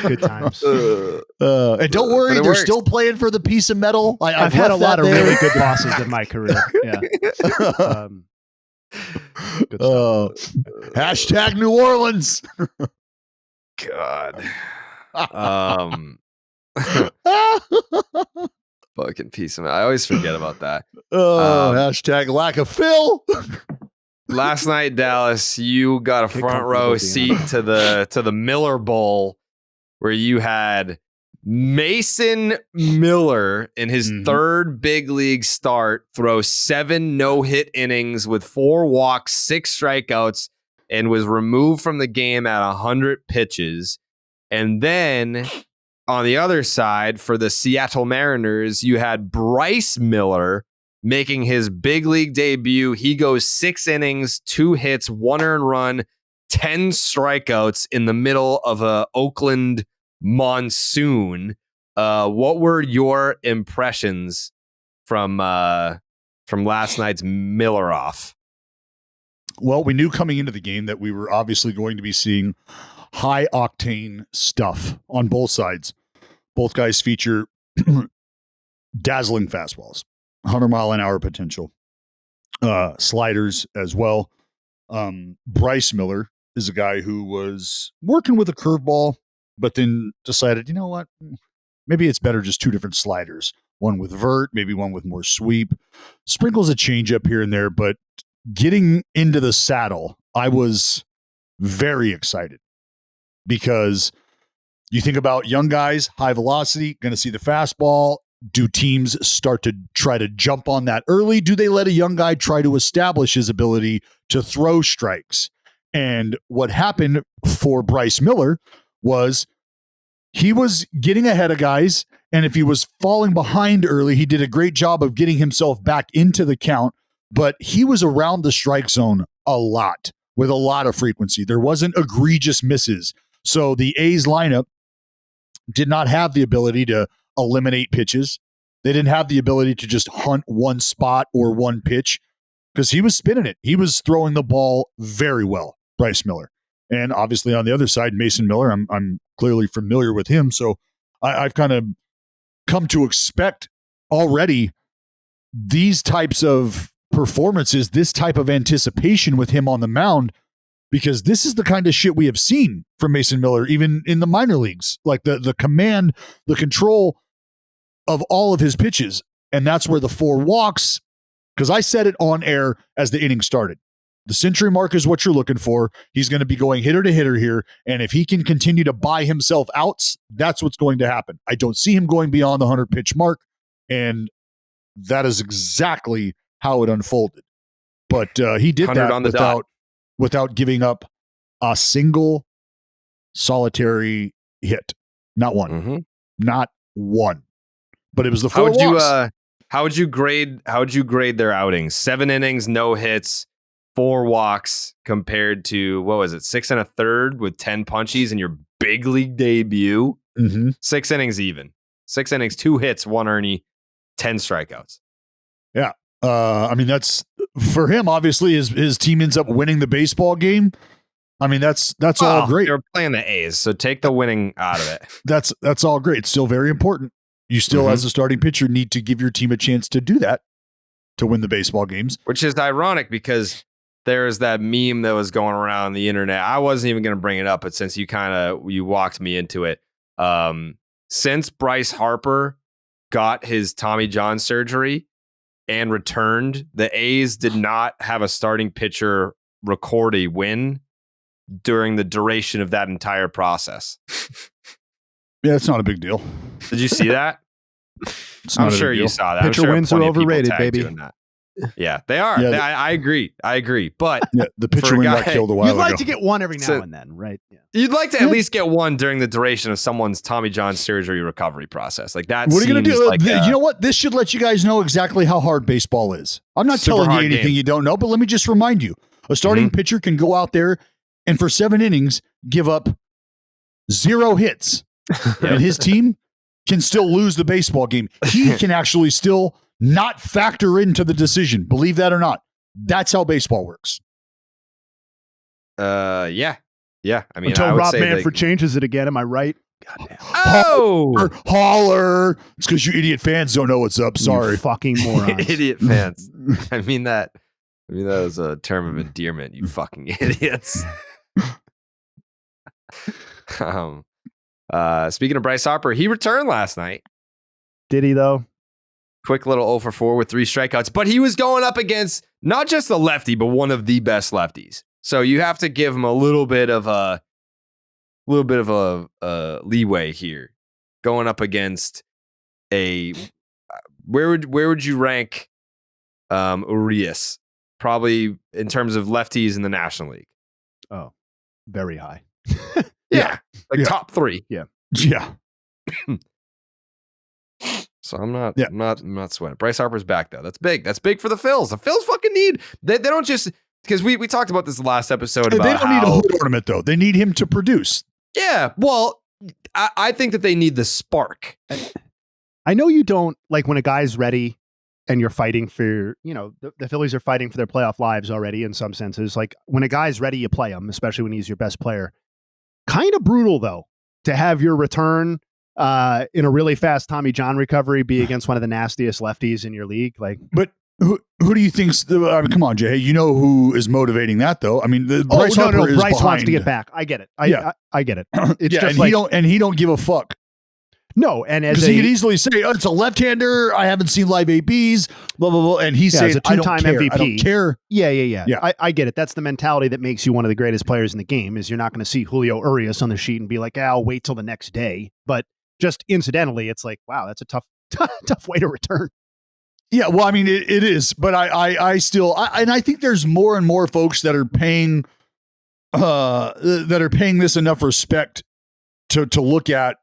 Good times. And don't worry, they're still playing for the piece of metal. I've had a lot of really good bosses in my career. Yeah. Good hashtag New Orleans. God. Fucking piece of metal. I always forget about that. Hashtag lack of Phil. Last night, Dallas, you got a front row seat to the Miller Bowl, where you had Mason Miller in his third big league start throw 7 no-hit innings with 4 walks, 6 strikeouts, and was removed from the game at 100 pitches. And then on the other side, for the Seattle Mariners, you had Bryce Miller making his big league debut. He goes 6 innings, 2 hits, 1 earned run, 10 strikeouts in the middle of a Oakland monsoon. What were your impressions from last night's Miller off? Well, we knew coming into the game that we were obviously going to be seeing high octane stuff on both sides. Both guys feature dazzling fastballs, 100-mile-an-hour potential, sliders as well. Bryce Miller is a guy who was working with a curveball, but then decided, you know what? Maybe it's better just two different sliders, one with vert, maybe one with more sweep. Sprinkles a changeup here and there, but getting into the saddle, I was very excited because you think about young guys, high velocity, going to see the fastball. Do teams start to try to jump on that early? Do they let a young guy try to establish his ability to throw strikes? And what happened for Bryce Miller was he was getting ahead of guys, and if he was falling behind early, he did a great job of getting himself back into the count, but he was around the strike zone a lot with a lot of frequency. There wasn't egregious misses. So the A's lineup did not have the ability to eliminate pitches. They didn't have the ability to just hunt one spot or one pitch because he was spinning it. He was throwing the ball very well, Bryce Miller. And obviously on the other side, Mason Miller, I'm clearly familiar with him. So I've kind of come to expect already these types of performances, this type of anticipation with him on the mound, because this is the kind of shit we have seen from Mason Miller, even in the minor leagues, like the command, the control of all of his pitches. And that's where the 4 walks, because I said it on air as the inning started. The century mark is what you're looking for. He's going to be going hitter to hitter here. And if he can continue to buy himself outs, that's what's going to happen. I don't see him going beyond the 100 pitch mark. And that is exactly how it unfolded. But he did that without giving up a single solitary hit. Not one. Mm-hmm. Not one. But it was the 4 walks. How would you grade their outings? 7 innings, no hits, 4 walks compared to, what was it, 6 1/3 with 10 punchies in your big league debut? Mm-hmm. 6 innings even. 6 innings, 2 hits, 1 earney, 10 strikeouts. Yeah. I mean, that's for him. Obviously, his team ends up winning the baseball game. I mean, that's all great. They're playing the A's, so take the winning out of it. That's all great. It's still very important. You still, as a starting pitcher, need to give your team a chance to do that, to win the baseball games. Which is ironic because there's that meme that was going around the internet. I wasn't even going to bring it up, but since you walked me into it, since Bryce Harper got his Tommy John surgery and returned, the A's did not have a starting pitcher record a win during the duration of that entire process. Yeah, it's not a big deal. Did you see that? I'm sure you saw that. Pitcher wins are overrated, baby. Yeah, they are. Yeah, I agree. But the pitcher win got killed a while ago. You'd like to get one every now and then, right? Yeah. You'd like to at least get one during the duration of someone's Tommy John surgery recovery process. Like that. What are you going to do? Like you know what? This should let you guys know exactly how hard baseball is. I'm not telling you anything you don't know, but let me just remind you. A starting pitcher can go out there and for 7 innings give up 0 hits. And his team can still lose the baseball game. He can actually still not factor into the decision. Believe that or not. That's how baseball works. Yeah. I mean, until Rob Manfred changes it again. Am I right? Goddamn. Oh, holler! It's because you idiot fans don't know what's up. Sorry, you fucking morons. Idiot fans. I mean that was a term of endearment. You fucking idiots. Speaking of Bryce Harper, he returned last night. Did he though? Quick little 0 for 4 with 3 strikeouts, but he was going up against not just the lefty, but one of the best lefties. So you have to give him a little bit of a leeway here. Going up against where would you rank Urias? Probably in terms of lefties in the National League. Oh, very high. Yeah. Top 3. Yeah. So I'm not sweating. Bryce Harper's back though. That's big. That's big for the Phils. The Phils fucking need. They don't just because we talked about this last episode. About they don't need a whole tournament though. They need him to produce. Yeah. Well, I think that they need the spark. I know you don't like when a guy's ready. and you're fighting for, the Phillies are fighting for their playoff lives already in some senses. Like when a guy's ready, you play him, especially when he's your best player. Kind of brutal though, to have your return in a really fast Tommy John recovery be against one of the nastiest lefties in your league. Like, but who do you think's come on, Jay? Hey, who is motivating that though? I mean, Bryce Harper is Bryce behind. wants to get back. I get it. I get it. It's just he don't give a fuck. No, and because he could easily say, it's a left-hander. I haven't seen live ABs, blah, blah, blah. And he's saying, a two-time MVP. I don't care. Yeah. I get it. That's the mentality that makes you one of the greatest players in the game, is you're not going to see Julio Urias on the sheet and be like, I'll wait till the next day. But just incidentally, it's like, wow, that's a tough way to return. Yeah, well, I mean, it is. But I still, and I think there's more and more folks that are paying this enough respect to look at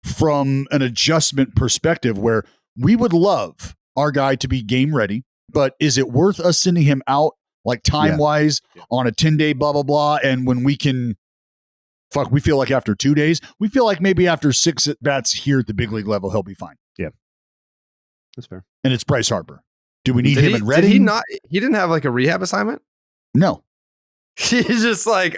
from an adjustment perspective, where we would love our guy to be game ready, but is it worth us sending him out like time wise on a 10-day blah, blah, blah. And when we can, we feel like after 2 days, we feel like maybe after 6 at bats here at the big league level, he'll be fine. Yeah. That's fair. And it's Bryce Harper. Do we need him in Reading? He didn't have like a rehab assignment? No. He's just like,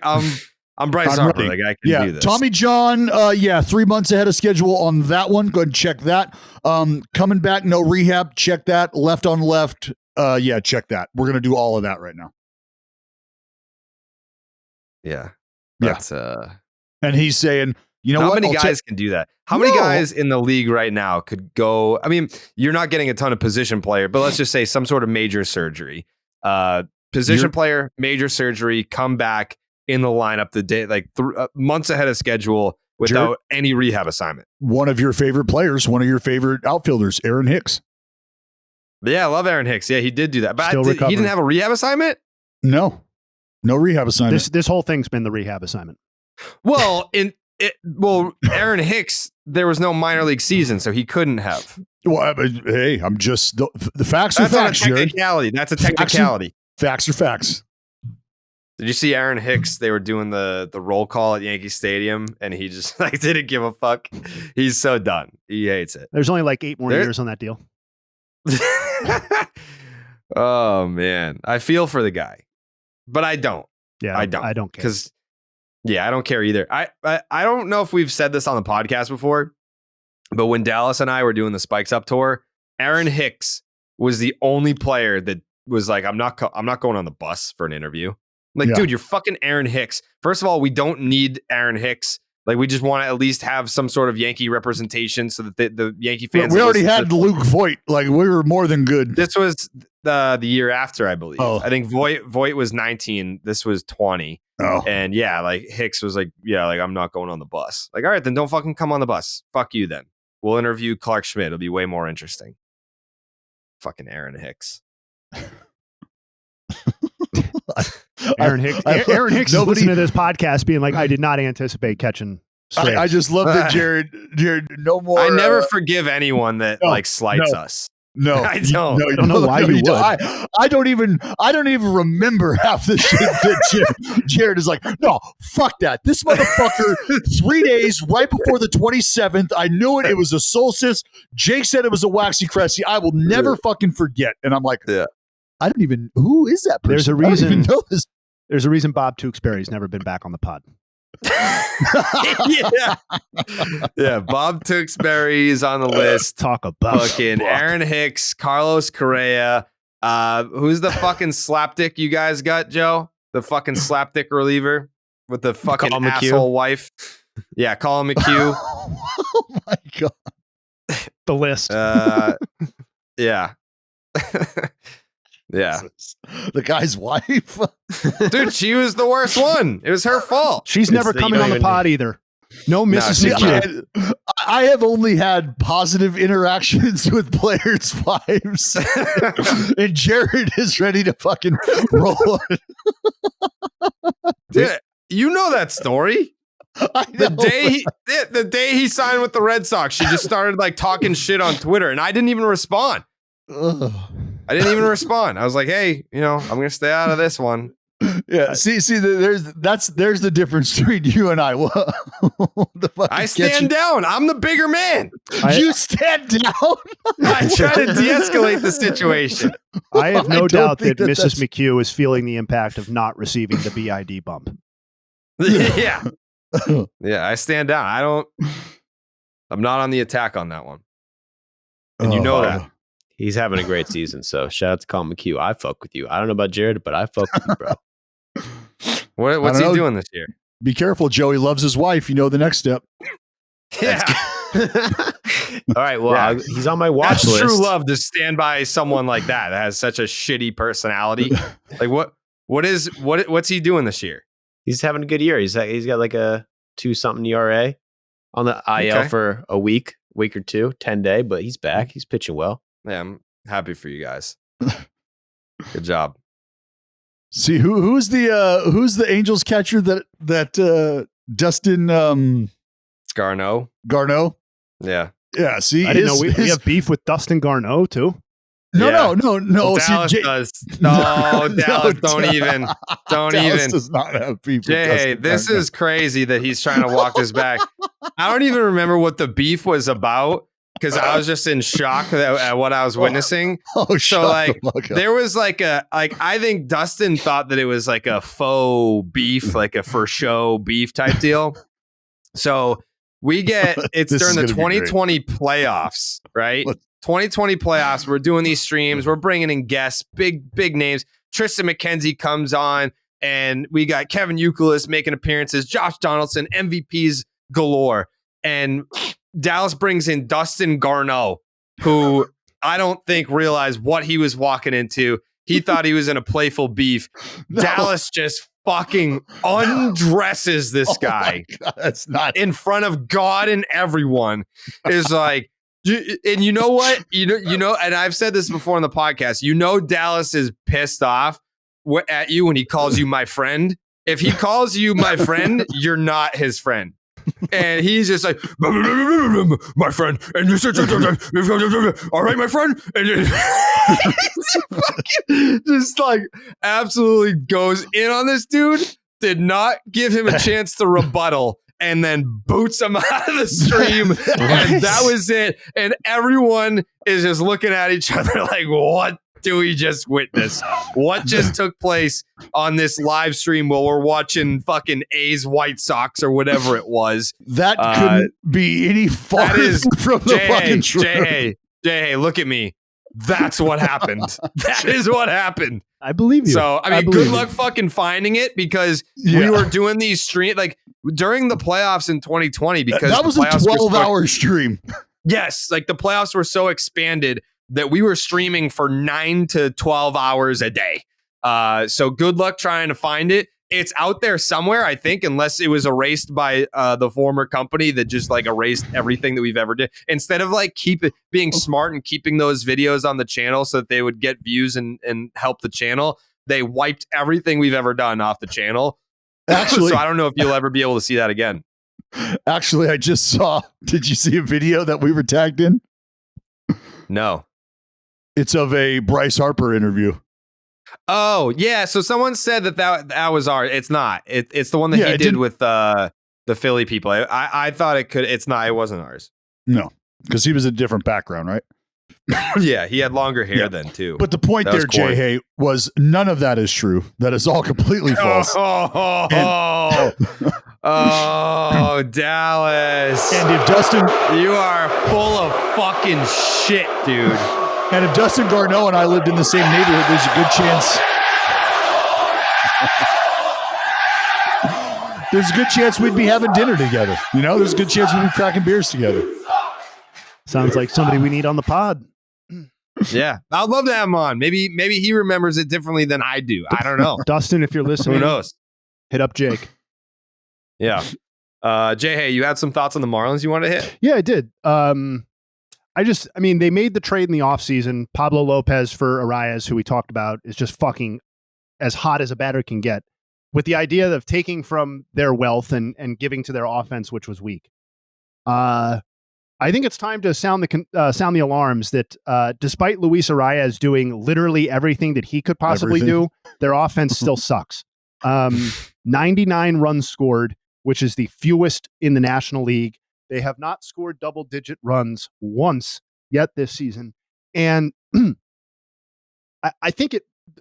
I'm Bryce Harper. Like, I can do this. Tommy John, 3 months ahead of schedule on that one. Go ahead and check that. Coming back, no rehab. Check that. Left on left. Check that. We're going to do all of that right now. Yeah. That's, and he's saying, how many guys can do that? How many guys in the league right now could go? I mean, you're not getting a ton of position player, but let's just say some sort of major surgery. Position player, major surgery, come back in the lineup the day, like months ahead of schedule without any rehab assignment. One of your favorite players, one of your favorite outfielders, Aaron Hicks. Yeah, I love Aaron Hicks. Yeah, he did do that. But he didn't have a rehab assignment? No rehab assignment. This whole thing's been the rehab assignment. Well, Aaron Hicks, there was no minor league season, so he couldn't have. Well, hey, I'm just the facts are facts, Jared. That's a technicality. Facts are facts. Did you see Aaron Hicks? They were doing the roll call at Yankee Stadium, and he just didn't give a fuck. He's so done. He hates it. There's only like 8 more years on that deal. Oh man, I feel for the guy, but I don't. Yeah, I don't care. Because I don't care either. I don't know if we've said this on the podcast before, but when Dallas and I were doing the Spikes Up tour, Aaron Hicks was the only player that was like, I'm not going on the bus for an interview. Like, dude, you're fucking Aaron Hicks. First of all, we don't need Aaron Hicks. Like, we just want to at least have some sort of Yankee representation so that the Yankee fans. We already had Luke Voit. Like, we were more than good. This was the year after, I believe. Oh. I think Voit was 19. This was 20. Oh. And like Hicks was like, I'm not going on the bus. Like, all right, then don't fucking come on the bus. Fuck you then. We'll interview Clark Schmidt. It'll be way more interesting. Fucking Aaron Hicks. Aaron Hicks is listening to this podcast being like, I did not anticipate catching I just love that Jared, no more. I never forgive anyone that slights us. No, I don't. I don't know why you would. I don't even remember half the shit that Jared is like, no, fuck that. This motherfucker, 3 days right before the 27th. I knew it. It was a solstice. Jake said it was a waxy cresty. I will never fucking forget. And I'm like, I don't even, who is that person? There's a reason. I don't even know this. There's a reason Bob Tewksbury's never been back on the pod. Bob Tewksbury is on the list. Talk about fucking Aaron Hicks, Carlos Correa. Who's the fucking slapdick you guys got, Joe? The fucking slapdick reliever with the fucking asshole wife. Yeah, Colin McHugh. Oh my god. The list. Yeah. Yeah. The guy's wife. Dude, she was the worst one. It was her fault. She's never coming on the pod either. No, Mrs. McHugh. I have only had positive interactions with players' wives. And Jared is ready to fucking roll. Dude, you know that story. The day he signed with the Red Sox, she just started like talking shit on Twitter, and I didn't even respond. I didn't even respond. I was like, hey, I'm going to stay out of this one. Yeah. See, there's the difference between you and I. I stand down. I'm the bigger man. You stand down. I try to de-escalate the situation. I have no doubt that that's- Mrs. McHugh is feeling the impact of not receiving the BID bump. Yeah. Yeah, I stand down. I'm not on the attack on that one. And you know that. He's having a great season. So shout out to Colin McHugh. I fuck with you. I don't know about Jared, but I fuck with you, bro. What's he doing this year? Be careful, Joey loves his wife. You know the next step. Yeah. All right. Well, he's on my watch That's list. true love to stand by someone like that has such a shitty personality. Like what's he doing this year? He's having a good year. He's got like a 2-something ERA on the IL for a week or two, 10-day, but he's back. He's pitching well. Yeah, I'm happy for you guys. Good job. See who's the Angels catcher that Dustin It's Garneau. Garneau? Yeah. Yeah. See, I didn't know we have beef with Dustin Garneau too. No. Dallas See, does. No, Dallas, don't even. Dallas does not have beef with Jay, Dustin this Garneau. is crazy that he's trying to walk this back. I don't even remember what the beef was about because I was just in shock at what I was witnessing. So like there was I think Dustin thought that it was like a faux beef, like a for show beef type deal. So it's during the 2020 playoffs, right? 2020 playoffs. We're doing these streams. We're bringing in guests, big names. Tristan McKenzie comes on, and we got Kevin Youkilis making appearances. Josh Donaldson, MVPs galore, and Dallas brings in Dustin Garneau, who I don't think realized what he was walking into. He thought he was in a playful beef. No. Dallas just fucking undresses this guy. God, that's not in front of God and everyone. Is like, and you know what? You know, and I've said this before on the podcast. You know, Dallas is pissed off at you when he calls you my friend. If he calls you my friend, you're not his friend. And he's just like, my friend, and all right, my friend, and just like absolutely goes in on this dude. Did not give him a chance to rebuttal, and then boots him out of the stream, and that was it. And everyone is just looking at each other like, what do we just witness? What just took place on this live stream while we're watching fucking A's White Sox or whatever it was? That couldn't be any farther from the fucking truth. Jay, look at me. That's what happened. That is what happened. I believe you. So, I mean, good luck fucking finding it because we were doing these streams like during the playoffs in 2020 because that was a 12-hour stream. Yes, like the playoffs were so expanded that we were streaming for 9 to 12 hours a day. So good luck trying to find it. It's out there somewhere, I think, unless it was erased by the former company that just like erased everything that we've ever did. Instead of like being smart and keeping those videos on the channel so that they would get views and help the channel, they wiped everything we've ever done off the channel. Actually, so I don't know if you'll ever be able to see that again. Actually, I just saw. Did you see a video that we were tagged in? No. It's of a Bryce Harper interview. Oh, yeah. So someone said that was ours. It's not. It's the one that he did with the Philly people. I thought it could. It's not. It wasn't ours. No, because he was a different background, right? Yeah, he had longer hair then, too. But the point there, Jay Hay, was none of that is true. That is all completely false. Oh, Dallas. And if Dustin... You are full of fucking shit, dude. And if Dustin Garneau and I lived in the same neighborhood, there's a good chance... there's a good chance we'd be having dinner together. You know, there's a good chance we'd be cracking beers together. Sounds like somebody we need on the pod. Yeah, I'd love to have him on. Maybe he remembers it differently than I do. I don't know. Dustin, if you're listening, who knows? Hit up Jake. Yeah. Jay, hey, you had some thoughts on the Marlins you wanted to hit? Yeah, I did. I mean, they made the trade in the offseason. Pablo Lopez for Arias, who we talked about, is just fucking as hot as a batter can get, with the idea of taking from their wealth and giving to their offense, which was weak. I think it's time to sound the alarms that despite Luis Arias doing literally everything that he could possibly do, their offense still sucks. 99 runs scored, which is the fewest in the National League. They have not scored double-digit runs once yet this season. And I think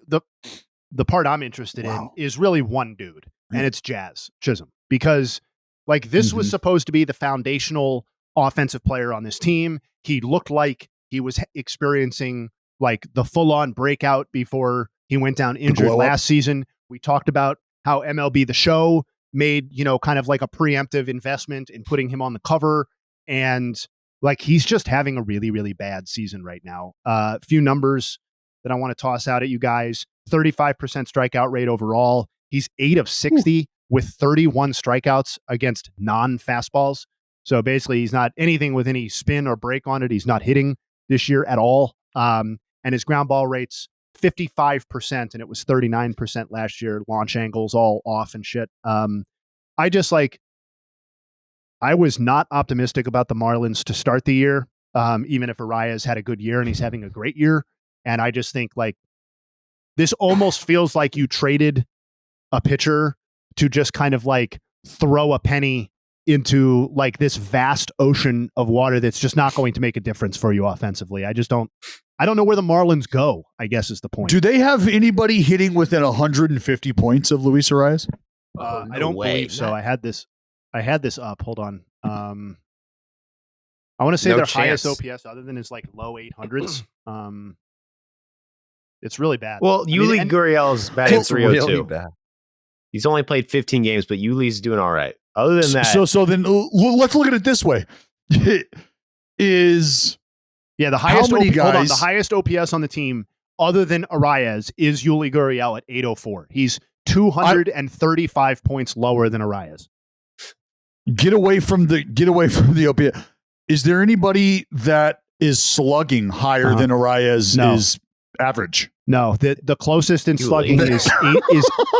the part I'm interested in is really one dude, and it's Jazz Chisholm, because like this was supposed to be the foundational offensive player on this team. He looked like he was experiencing like the full-on breakout before he went down injured last season. We talked about how MLB The Show made, kind of like a preemptive investment in putting him on the cover. And like, he's just having a really, really bad season right now. A few numbers that I want to toss out at you guys. 35% strikeout rate overall. He's 8 of 60 with 31 strikeouts against non-fastballs. So basically, he's not anything with any spin or break on it. He's not hitting this year at all. And his ground ball rate's 55%, and it was 39% last year. Launch angles all off and shit. I was not optimistic about the Marlins to start the year, even if Arias had a good year, and he's having a great year. And I just think like this almost feels like you traded a pitcher to just kind of like throw a penny into like this vast ocean of water that's just not going to make a difference for you offensively. I don't know where the Marlins go, I guess is the point. Do they have anybody hitting within 150 points of Luis Arias? I don't believe so. I had this up. Hold on. I want to say their highest OPS other than his like low 800s. It's really bad. Well, Yuli Gurriel's batting 302. Really bad. He's only played 15 games, but Yuli's doing all right. Other than that, so then let's look at it this way: is the highest the highest OPS on the team, other than Arias, is Yuli Gurriel at 804. He's 235 points lower than Arias. Get away from the OPS. Is there anybody that is slugging higher than Arias is average? No, the closest in slugging is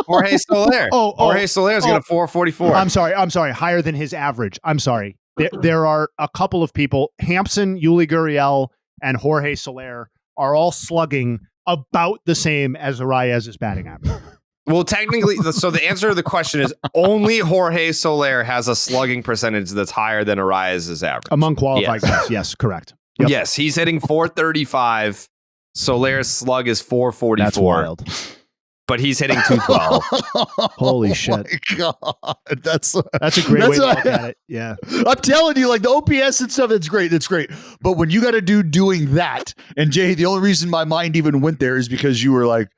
Jorge Soler. Jorge Soler is going to 444. I'm sorry. Higher than his average. I'm sorry. There are a couple of people. Hampson, Yuli Gurriel, and Jorge Soler are all slugging about the same as Arias' batting average. Well, technically, so the answer to the question is only Jorge Soler has a slugging percentage that's higher than Arias' average. Among qualified guys, yes, correct. Yep. Yes, he's hitting 435. Soler's slug is 444. That's wild. But he's hitting 212. Holy shit. My God. That's a great way to look at it. Yeah. I'm telling you, like the OPS and stuff, that's great. But when you got a dude doing that, and Jay, the only reason my mind even went there is because you were like,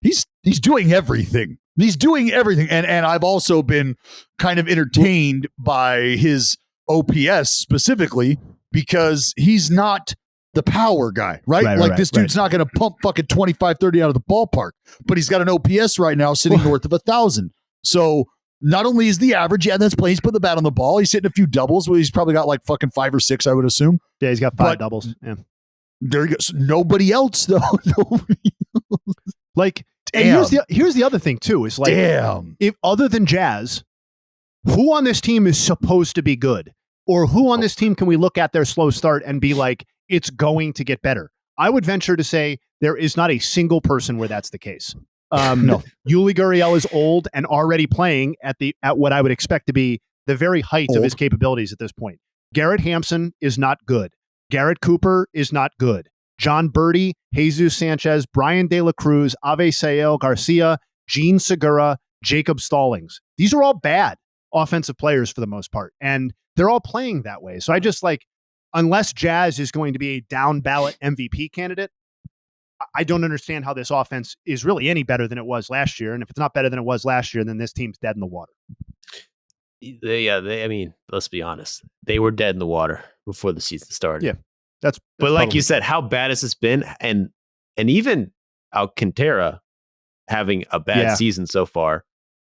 he's doing everything. He's doing everything. And I've also been kind of entertained by his OPS specifically because he's not the power guy, right? This dude's not going to pump fucking 25, 30 out of the ballpark, but he's got an OPS right now sitting north of 1,000. So not only is the average, that's playing, he's put the bat on the ball. He's hitting a few doubles, but he's probably got like fucking 5 or 6, I would assume. Yeah, he's got 5 doubles. Yeah. There you go. So nobody else though. Like, and here's the other thing too, is like, if other than Jazz, who on this team is supposed to be good? Or who on this team can we look at their slow start and be like, it's going to get better? I would venture to say there is not a single person where that's the case. No. Yuli Gurriel is old and already playing at what I would expect to be the very height of his capabilities at this point. Garrett Hampson is not good. Garrett Cooper is not good. John Birdie, Jesus Sanchez, Brian De La Cruz, Avisail Garcia, Gene Segura, Jacob Stallings. These are all bad offensive players for the most part, and they're all playing that way. So I just like, unless Jazz is going to be a down ballot MVP candidate, I don't understand how this offense is really any better than it was last year. And if it's not better than it was last year, then this team's dead in the water. I mean, let's be honest. They were dead in the water before the season started. Yeah. But like you said, how bad has this been? And even Alcantara having a bad season so far,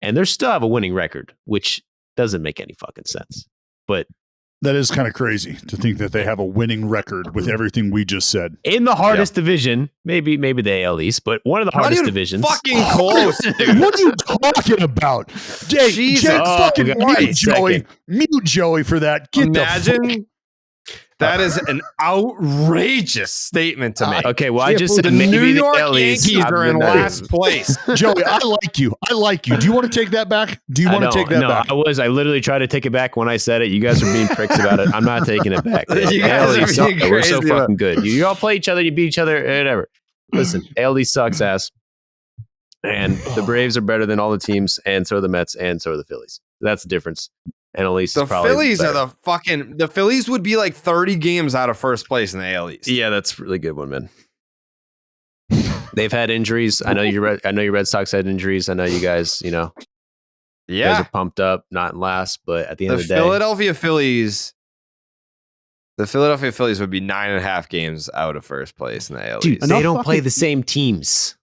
and they still have a winning record, which doesn't make any fucking sense. But that is kind of crazy to think that they have a winning record with everything we just said. In the hardest division, maybe the AL East, but one of the hardest divisions. Fucking close, dude. What are you talking about? Jay, fucking mute Joey for that. Imagine That is an outrageous statement to make. Okay, well, I just said The maybe New York the LEs Yankees are in last place. Joey, I like you. Do you want to take that back? Do you want to take that back? I literally tried to take it back when I said it. You guys are being pricks about it. I'm not taking it back. You guys are being We're so crazy fucking good. You all play each other, you beat each other, whatever. Listen, ALD sucks ass. And the Braves are better than all the teams, and so are the Mets, and so are the Phillies. That's the difference. And at least the Phillies are the Phillies would be like 30 games out of first place in the AL East. Yeah, that's a really good one, man. They've had injuries. I know your Red Sox had injuries. I know you guys, you guys are pumped up, not in last, but at the end of the day, the Philadelphia Phillies would be 9.5 games out of first place in the AL dude, East. they don't play the same teams.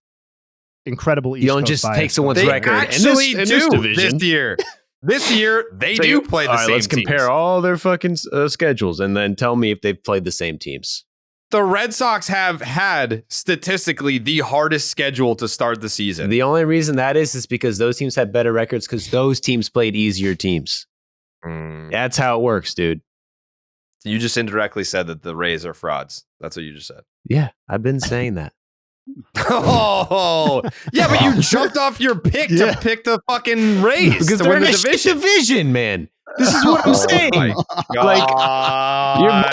Incredible East You don't Coast just bias. take someone's They record actually in this do division. this year. This year, they do play the same Let's compare teams. all their fucking schedules and then tell me if they've played the same teams. The Red Sox have had statistically the hardest schedule to start the season. The only reason that is because those teams had better records because those teams played easier teams. That's how it works, dude. You just indirectly said that the Rays are frauds. That's what you just said. Yeah, I've been saying that. Oh, yeah, but you jumped off your pick to pick the fucking Rays Because to they're win in the a division. division, man. This is what I'm saying. You're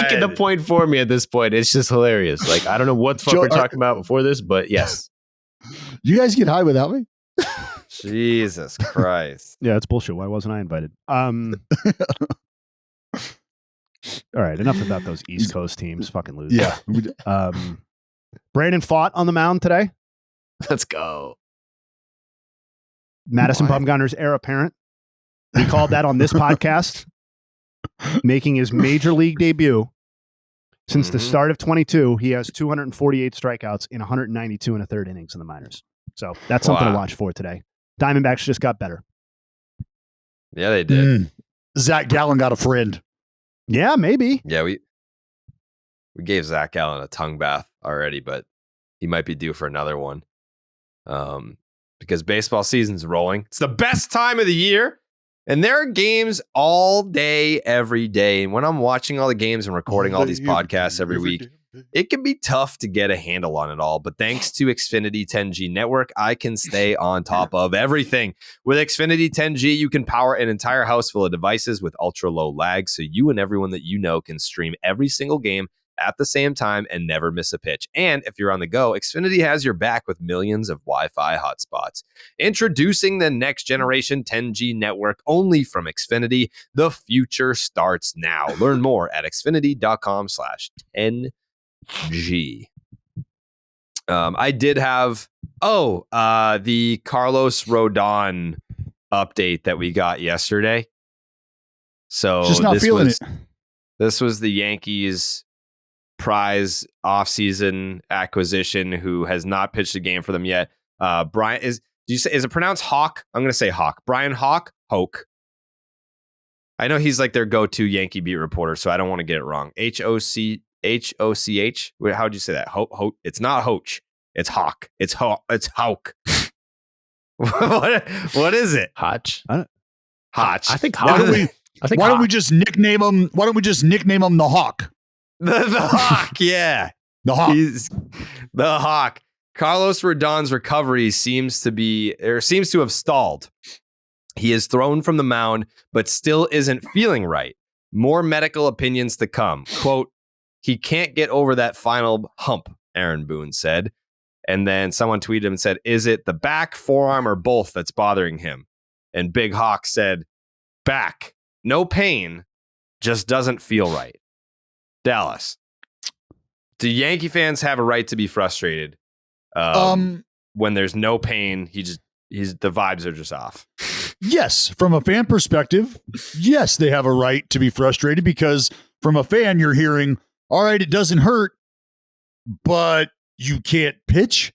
making the point for me at this point. It's just hilarious. Like, I don't know what the fuck we're talking about before this, but yes. You guys get high without me? Jesus Christ. Yeah, it's bullshit. Why wasn't I invited? All right, enough about those East Coast teams. Fucking lose. Yeah. Brandon fought on the mound today. Let's go. Madison Bumgarner's heir apparent. We called that on this podcast. Making his major league debut. Since the start of 22, he has 248 strikeouts in 192 and a third innings in the minors. So that's something to watch for today. Diamondbacks just got better. Yeah, they did. Zach Gallen got a friend. Yeah, maybe. Yeah, we gave Zach Gallen a tongue bath already, but he might be due for another one. Because baseball season's rolling. It's the best time of the year. And there are games all day, every day. And when I'm watching all the games and recording all these podcasts every week, it can be tough to get a handle on it all. But thanks to Xfinity 10G Network, I can stay on top of everything. With Xfinity 10G, you can power an entire house full of devices with ultra low lag, so you and everyone that you know can stream every single game at the same time and never miss a pitch. And if you're on the go, Xfinity has your back with millions of Wi-Fi hotspots. Introducing the next generation 10G network only from Xfinity. The future starts now. Learn more at xfinity.com/10G. I did have the Carlos Rodón update that we got yesterday. So just not feeling it. This was the Yankees prize offseason acquisition who has not pitched a game for them yet. Brian is it pronounced Hawk? I'm going to say Hawk. Brian Hoke. I know he's like their go-to Yankee beat reporter, so I don't want to get it wrong. Hoch. How would you say that? It's not Hoch. It's Hawk. It's Hawk. What is it? Hotch. Hotch. I think Why Hawk. don't we just nickname him? Why don't we just nickname him the Hawk? The Hawk, yeah. The Hawk. He's the Hawk. Carlos Rodon's recovery seems to have stalled. He is thrown from the mound, but still isn't feeling right. More medical opinions to come. Quote, he can't get over that final hump, Aaron Boone said. And then someone tweeted him and said, is it the back, forearm, or both that's bothering him? And Big Hawk said, back. No pain, just doesn't feel right. Dallas, do Yankee fans have a right to be frustrated when there's no pain? The vibes are just off. Yes, from a fan perspective, yes, they have a right to be frustrated because from a fan, you're hearing, all right, it doesn't hurt, but you can't pitch.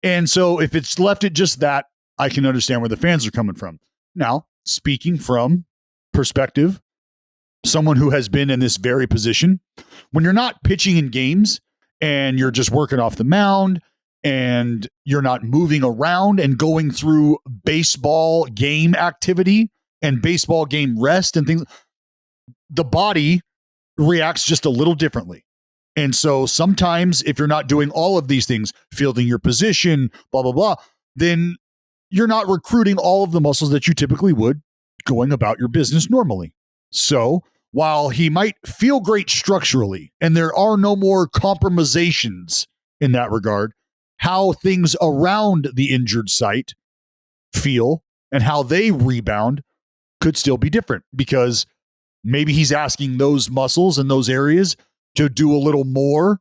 And so if it's left at just that, I can understand where the fans are coming from. Now, speaking from perspective, someone who has been in this very position, when you're not pitching in games and you're just working off the mound and you're not moving around and going through baseball game activity and baseball game rest and things, the body reacts just a little differently. And so sometimes if you're not doing all of these things, fielding your position, blah, blah, blah, then you're not recruiting all of the muscles that you typically would going about your business normally. So while he might feel great structurally, and there are no more compromisations in that regard, how things around the injured site feel and how they rebound could still be different, because maybe he's asking those muscles and those areas to do a little more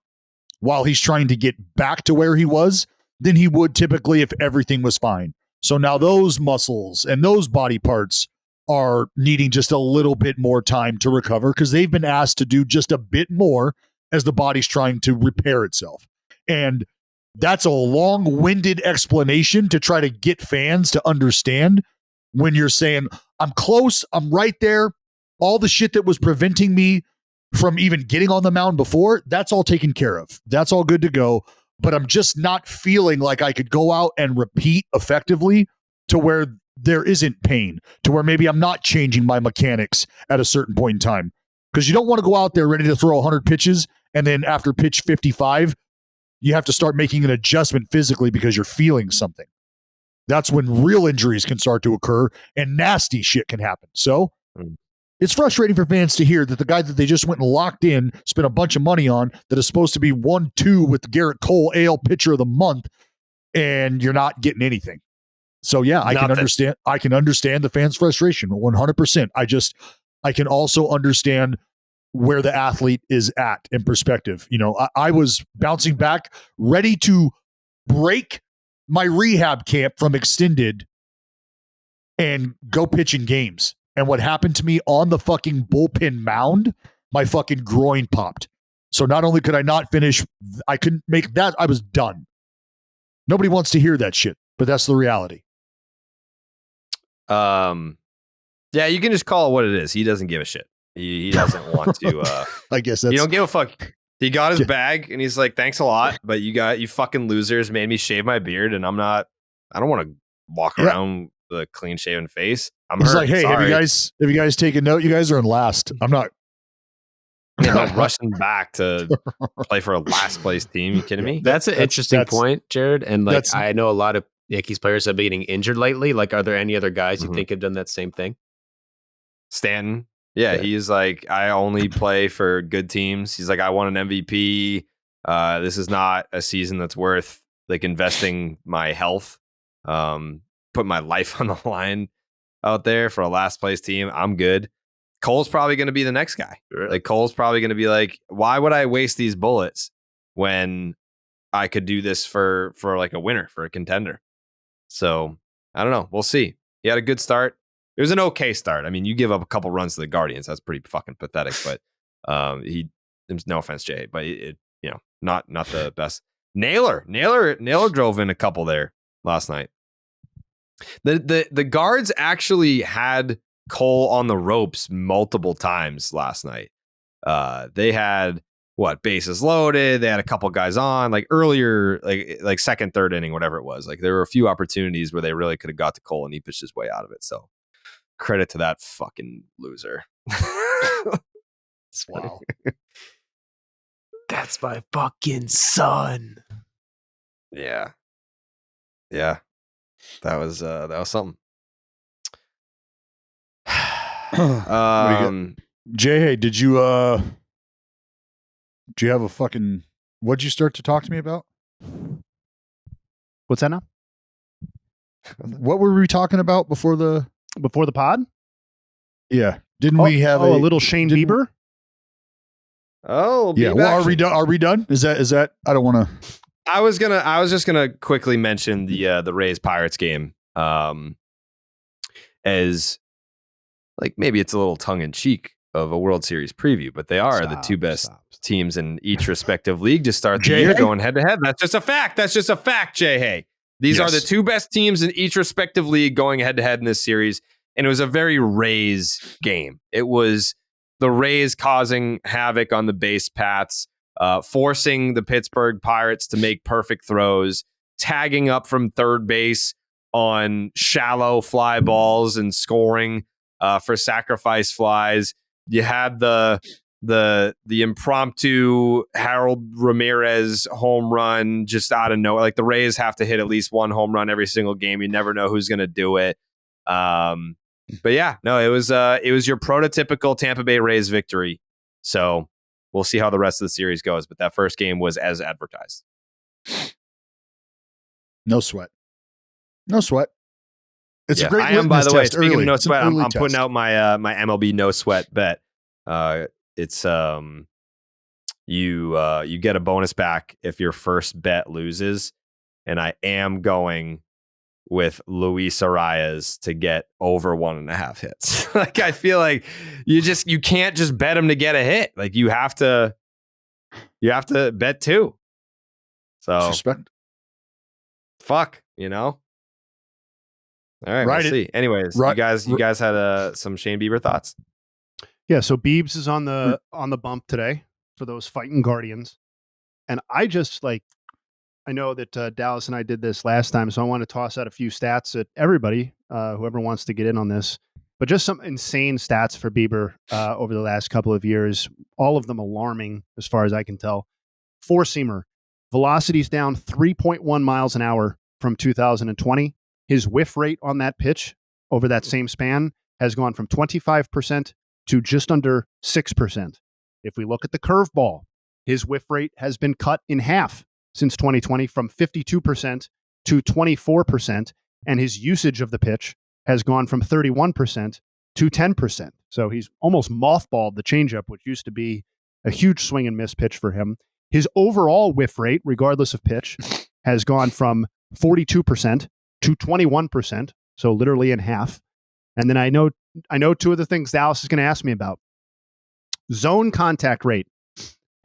while he's trying to get back to where he was than he would typically if everything was fine. So now those muscles and those body parts are needing just a little bit more time to recover because they've been asked to do just a bit more as the body's trying to repair itself. And that's a long-winded explanation to try to get fans to understand when you're saying, I'm close, I'm right there, all the shit that was preventing me from even getting on the mound before, that's all taken care of. That's all good to go. But I'm just not feeling like I could go out and repeat effectively to where there isn't pain, to where maybe I'm not changing my mechanics at a certain point in time. Because you don't want to go out there ready to throw 100 pitches, and then after pitch 55, you have to start making an adjustment physically because you're feeling something. That's when real injuries can start to occur and nasty shit can happen. So it's frustrating for fans to hear that the guy that they just went and locked in, spent a bunch of money on, that is supposed to be 1-2 with Garrett Cole AL pitcher of the month, and you're not getting anything. So yeah, I can understand the fans' frustration 100%. I can also understand where the athlete is at in perspective. You know, I was bouncing back, ready to break my rehab camp from extended and go pitch in games. And what happened to me on the fucking bullpen mound, my fucking groin popped. So not only could I not finish, I couldn't make that. I was done. Nobody wants to hear that shit, but that's the reality. Yeah, you can just call it what it is. He doesn't give a shit. He doesn't want to. I guess that's. You don't give a fuck. He got his bag and he's like, thanks a lot, but you fucking losers made me shave my beard, and I don't want to walk around with a clean shaven face. I'm like, hey, have you guys taken note? You guys are in last. I'm not rushing back to play for a last place team. You kidding me? That's an interesting point, Jared. And like, I know a lot of Yankees players have been getting injured lately. Like, are there any other guys you think have done that same thing? Stanton. Yeah, he's like, I only play for good teams. He's like, I won an MVP. This is not a season that's worth like investing my health, put my life on the line out there for a last place team. I'm good. Cole's probably going to be the next guy. Sure. Like Cole's probably going to be like, why would I waste these bullets when I could do this for like a winner, for a contender? So I don't know. We'll see. He had a good start. It was an okay start. I mean, you give up a couple runs to the Guardians. That's pretty fucking pathetic. But no offense, Jay, but not the best. Naylor drove in a couple there last night. The guards actually had Cole on the ropes multiple times last night. They had bases loaded. They had a couple guys on like earlier, like second, third inning, whatever it was. Like there were a few opportunities where they really could have got to Cole and he pitched his way out of it. So credit to that fucking loser. Wow. That's my fucking son. Yeah. That was something. Jay, hey, did you have a fucking, what'd you start to talk to me about? What's that now? What were we talking about before the pod? Yeah. Didn't we have a little Shane Bieber? Oh, yeah. Well, are we done? Is that I don't want to. I was just gonna quickly mention the Rays Pirates game. As like maybe it's a little tongue in cheek of a World Series preview, but they are the two best teams in each respective league to start the year going head to head. That's just a fact, Jay Hay. These are the two best teams in each respective league going head to head in this series. And it was a very Rays game. It was the Rays causing havoc on the base paths, forcing the Pittsburgh Pirates to make perfect throws, tagging up from third base on shallow fly balls and scoring for sacrifice flies. You had the the impromptu Harold Ramirez home run just out of nowhere. Like the Rays have to hit at least one home run every single game. You never know who's going to do it. But yeah, no, it was your prototypical Tampa Bay Rays victory. So we'll see how the rest of the series goes. But that first game was as advertised. No sweat. No sweat. It's a great I am, by the way, speaking of no It's sweat, I'm putting out my my MLB no sweat bet. It's you get a bonus back if your first bet loses, and I am going with Luis Arias to get over 1.5 hits. Like I feel like you can't just bet him to get a hit. Like you have to bet 2. So respect. Fuck, you know. All right, we'll see. Anyways, you guys had some Shane Bieber thoughts. Yeah, so Biebs is on the bump today for those fighting Guardians. And I just I know that Dallas and I did this last time, so I want to toss out a few stats at everybody, whoever wants to get in on this. But just some insane stats for Bieber over the last couple of years, all of them alarming as far as I can tell. Four-seamer, velocity's down 3.1 miles an hour from 2020. His whiff rate on that pitch over that same span has gone from 25% to just under 6%. If we look at the curveball, his whiff rate has been cut in half since 2020 from 52% to 24%, and his usage of the pitch has gone from 31% to 10%. So he's almost mothballed the changeup, which used to be a huge swing and miss pitch for him. His overall whiff rate, regardless of pitch, has gone from 42% to 21%, so literally in half. And then I know two of the things Dallas is going to ask me about. Zone contact rate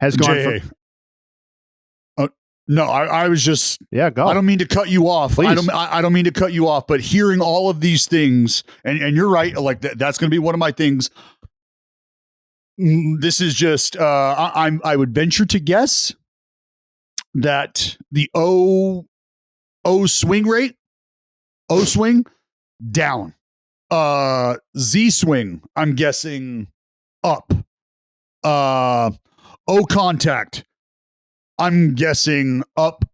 has gone from... No, I was just... Yeah, go. I don't mean to cut you off. Please. I don't mean to cut you off, but hearing all of these things, and you're right, like that's going to be one of my things. This is just... I would venture to guess that the O swing rate, O swing, down. Z swing, I'm guessing up. O contact, I'm guessing up.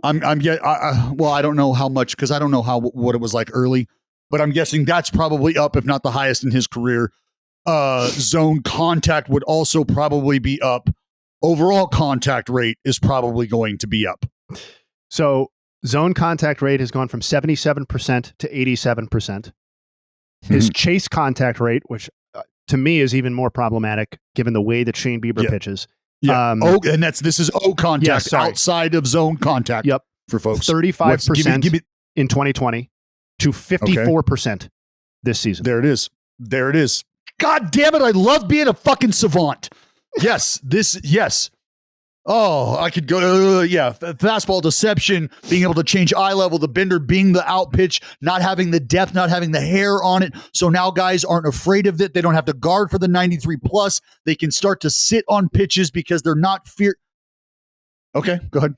Well, I don't know how much because I don't know what it was like early, but I'm guessing that's probably up, if not the highest in his career. Zone contact would also probably be up. Overall contact rate is probably going to be up. So zone contact rate has gone from 77% to 87%. His chase contact rate, which to me is even more problematic given the way that Shane Bieber pitches. Yeah. And this is O contact outside of zone contact. Yep. For folks. 35% in 2020 to 54% this season. There it is. God damn it. I love being a fucking savant. Yes. Yes. Oh, I could go. Fastball deception, being able to change eye level, the bender being the out pitch, not having the depth, not having the hair on it. So now guys aren't afraid of it. They don't have to guard for the 93 plus. They can start to sit on pitches because they're not fear. Okay, go ahead.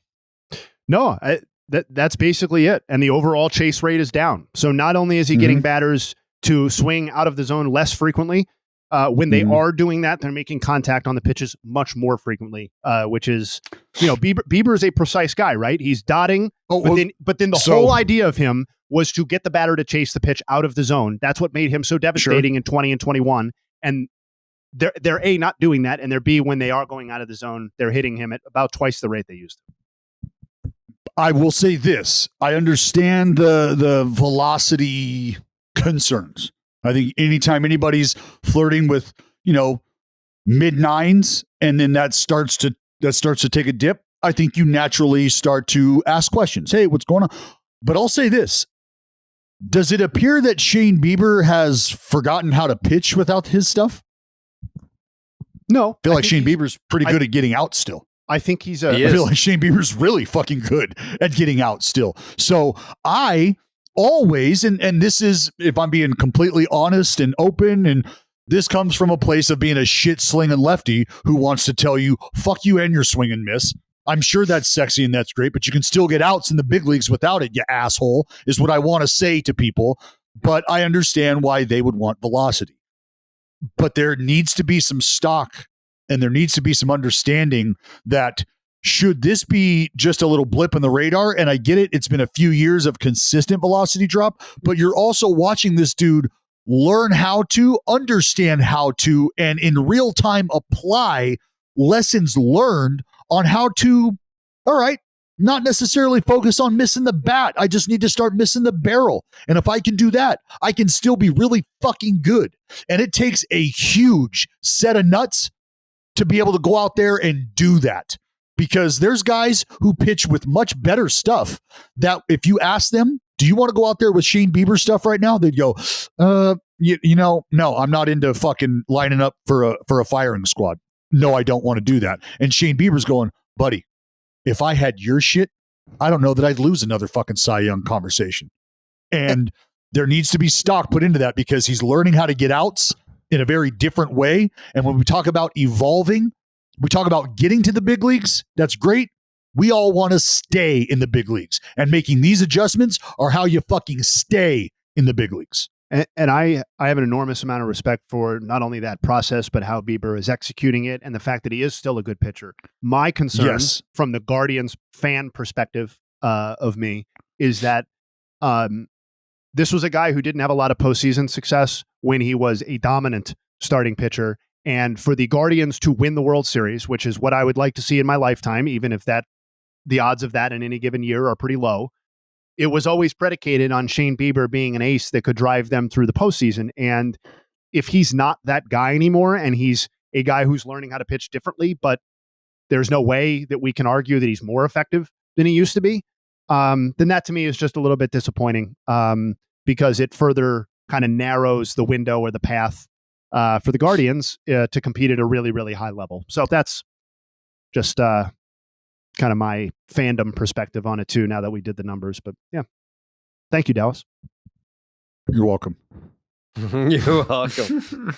No, that's basically it. And the overall chase rate is down. So not only is he getting batters to swing out of the zone less frequently, when they are doing that, they're making contact on the pitches much more frequently, which is, Bieber is a precise guy, right? He's dotting, but then the whole idea of him was to get the batter to chase the pitch out of the zone. That's what made him so devastating in 20 and 21. And they're A, not doing that, and they're B, when they are going out of the zone, they're hitting him at about twice the rate they used to. I will say this. I understand the velocity concerns. I think anytime anybody's flirting with, mid nines, and then that starts to take a dip, I think you naturally start to ask questions. Hey, what's going on? But I'll say this. Does it appear that Shane Bieber has forgotten how to pitch without his stuff? No. I feel like Shane Bieber's pretty good at getting out still. I think I feel like Shane Bieber's really fucking good at getting out still. So I always, and this is, if I'm being completely honest and open, and this comes from a place of being a shit slinging lefty who wants to tell you, fuck you and your swing and miss. I'm sure that's sexy and that's great, but you can still get outs in the big leagues without it, you asshole, is what I want to say to people. But I understand why they would want velocity. But there needs to be some stock And there needs to be some understanding that should this be just a little blip in the radar? And I get it. It's been a few years of consistent velocity drop, but you're also watching this dude learn how to, understand how to, and in real time apply lessons learned on how to, all right, not necessarily focus on missing the bat. I just need to start missing the barrel. And if I can do that, I can still be really fucking good. And it takes a huge set of nuts to be able to go out there and do that. Because there's guys who pitch with much better stuff that if you ask them, do you want to go out there with Shane Bieber stuff right now? They'd go, no, I'm not into fucking lining up for a firing squad. No, I don't want to do that. And Shane Bieber's going, buddy, if I had your shit, I don't know that I'd lose another fucking Cy Young conversation. And there needs to be stock put into that because he's learning how to get outs in a very different way. And when we talk about evolving, we talk about getting to the big leagues. That's great. We all want to stay in the big leagues, and making these adjustments are how you fucking stay in the big leagues. And I have an enormous amount of respect for not only that process, but how Bieber is executing it and the fact that he is still a good pitcher. My concern from the Guardians fan perspective of me is that this was a guy who didn't have a lot of postseason success when he was a dominant starting pitcher. And for the Guardians to win the World Series, which is what I would like to see in my lifetime, even if the odds of that in any given year are pretty low, it was always predicated on Shane Bieber being an ace that could drive them through the postseason. And if he's not that guy anymore, and he's a guy who's learning how to pitch differently, but there's no way that we can argue that he's more effective than he used to be, then that to me is just a little bit disappointing because it further kind of narrows the window or the path for the Guardians to compete at a really, really high level. So that's just kind of my fandom perspective on it too, now that we did the numbers. But yeah, thank you, Dallas. You're welcome. You're welcome.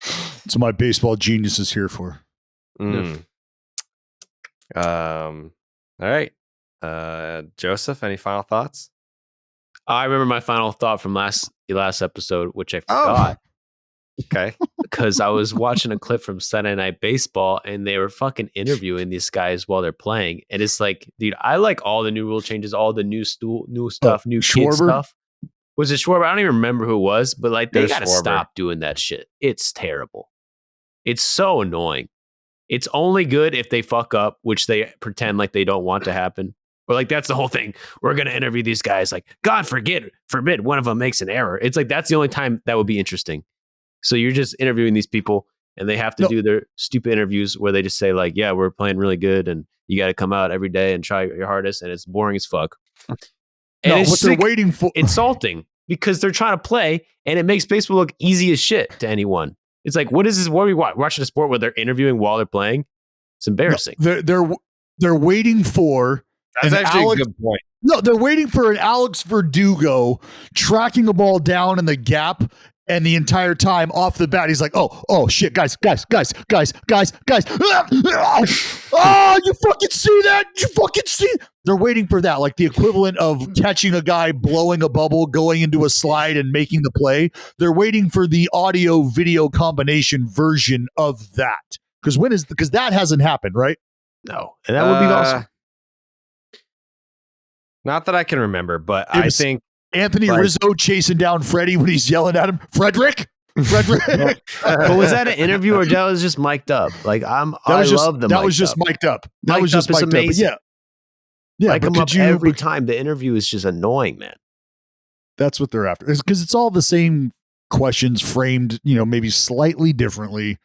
That's what my baseball genius is here for. All right. Joseph, any final thoughts? I remember my final thought from last episode, which I forgot. Okay. Because I was watching a clip from Sunday Night Baseball and they were fucking interviewing these guys while they're playing. And it's like, dude, I like all the new rule changes, all the new stuff, new kid stuff. Was it Schwarber? I don't even remember who it was, but like they got to stop doing that shit. It's terrible. It's so annoying. It's only good if they fuck up, which they pretend like they don't want to happen. Or like, that's the whole thing. We're going to interview these guys. Like, God forbid one of them makes an error. It's like, that's the only time that would be interesting. So you're just interviewing these people and they have to do their stupid interviews where they just say like, yeah, we're playing really good and you got to come out every day and try your hardest. And it's boring as fuck. And it's what they're waiting for. Insulting because they're trying to play and it makes baseball look easy as shit to anyone. It's like, what is this? What are we watching a sport where they're interviewing while they're playing? It's embarrassing. No, they're waiting for. That's actually a good point. No, they're waiting for an Alex Verdugo tracking a ball down in the gap. And the entire time off the bat, he's like, oh shit, guys. Oh, you fucking see that? You fucking see? They're waiting for that, like the equivalent of catching a guy blowing a bubble, going into a slide and making the play. They're waiting for the audio video combination version of that. Because that hasn't happened, right? No. And that would be awesome. Not that I can remember, but I think Anthony Rizzo chasing down Freddie when he's yelling at him. Frederick. But was that an interview or that was just mic'd up? Like I love them. That was just mic'd up. That was just mic'd up. But yeah. Like come up every time. The interview is just annoying, man. That's what they're after. Because it's all the same questions framed, maybe slightly differently.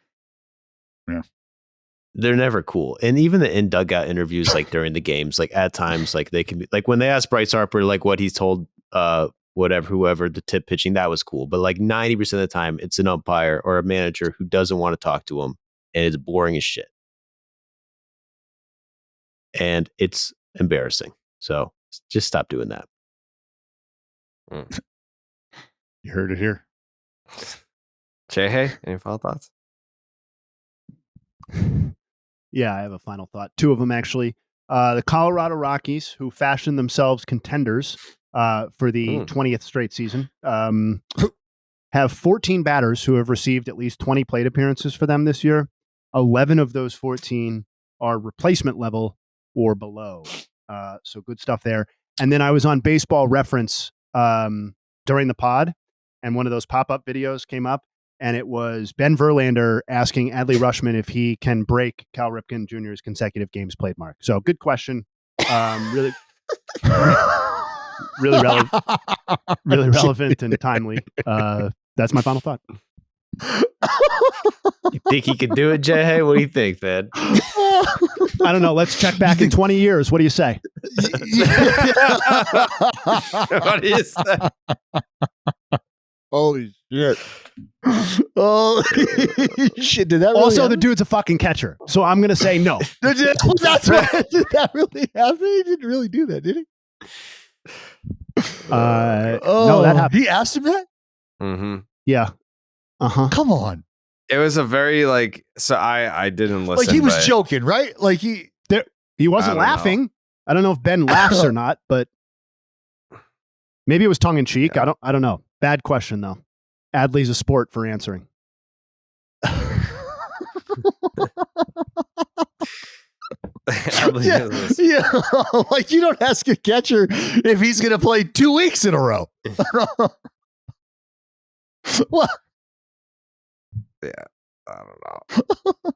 Yeah. They're never cool. And even the in dugout interviews, like during the games, like at times, like they can be like when they asked Bryce Harper, like what he's told whoever the tip pitching, that was cool. But like 90% of the time, it's an umpire or a manager who doesn't want to talk to him, and it's boring as shit. And it's embarrassing. So just stop doing that. You heard it here. Jay, any final thoughts? Yeah, I have a final thought. Two of them, actually. The Colorado Rockies, who fashioned themselves contenders for the 20th straight season, have 14 batters who have received at least 20 plate appearances for them this year. 11 of those 14 are replacement level or below. So good stuff there. And then I was on Baseball Reference during the pod, and one of those pop-up videos came up, and it was Ben Verlander asking Adley Rutschman if he can break Cal Ripken Jr.'s consecutive games played mark. So good question. Really relevant and timely. That's my final thought. You think he could do it, Jay? Hey, what do you think, man? I don't know. Let's check back in 20 years. What do you say? What do you say? Holy shit. Oh, shit. Did that really Also, happen? the dude's a fucking catcher. So I'm going to say no. That's right. Did that really happen? He didn't really do that, did he? No, that happened. He asked him that? Mm-hmm. Yeah. Uh-huh. Come on. It was a very so I didn't listen. Like he was joking, right? Like he wasn't laughing. I don't know if Ben laughs or not, but maybe it was tongue in cheek. Yeah. I don't know. Bad question though. Adley's a sport for answering. Yeah. Like you don't ask a catcher if he's going to play 2 weeks in a row. What? Yeah, I don't know.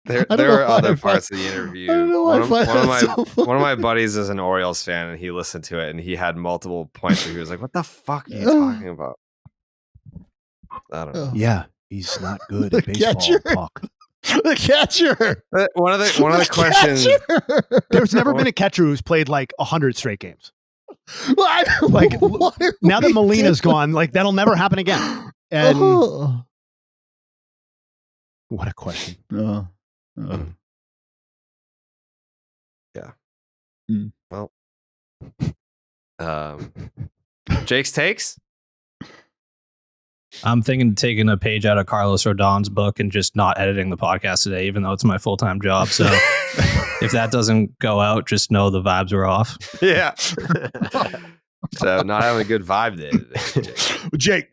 There are other parts of the interview. I don't know why I find that so funny. One of my buddies is an Orioles fan, and he listened to it, and he had multiple points where he was like, "What the fuck are you talking about?" I don't know. Yeah, he's not good at The baseball catcher. talk. The catcher. One of the questions. There's never been a catcher who's played like 100 straight games. Like Now that Molina's gone, like that'll never happen again. And what a question. Yeah. Mm. Well, Jake's takes. I'm thinking of taking a page out of Carlos Rodon's book and just not editing the podcast today, even though it's my full-time job. So if that doesn't go out, just know the vibes are off. Yeah. So not having a good vibe today. Jake,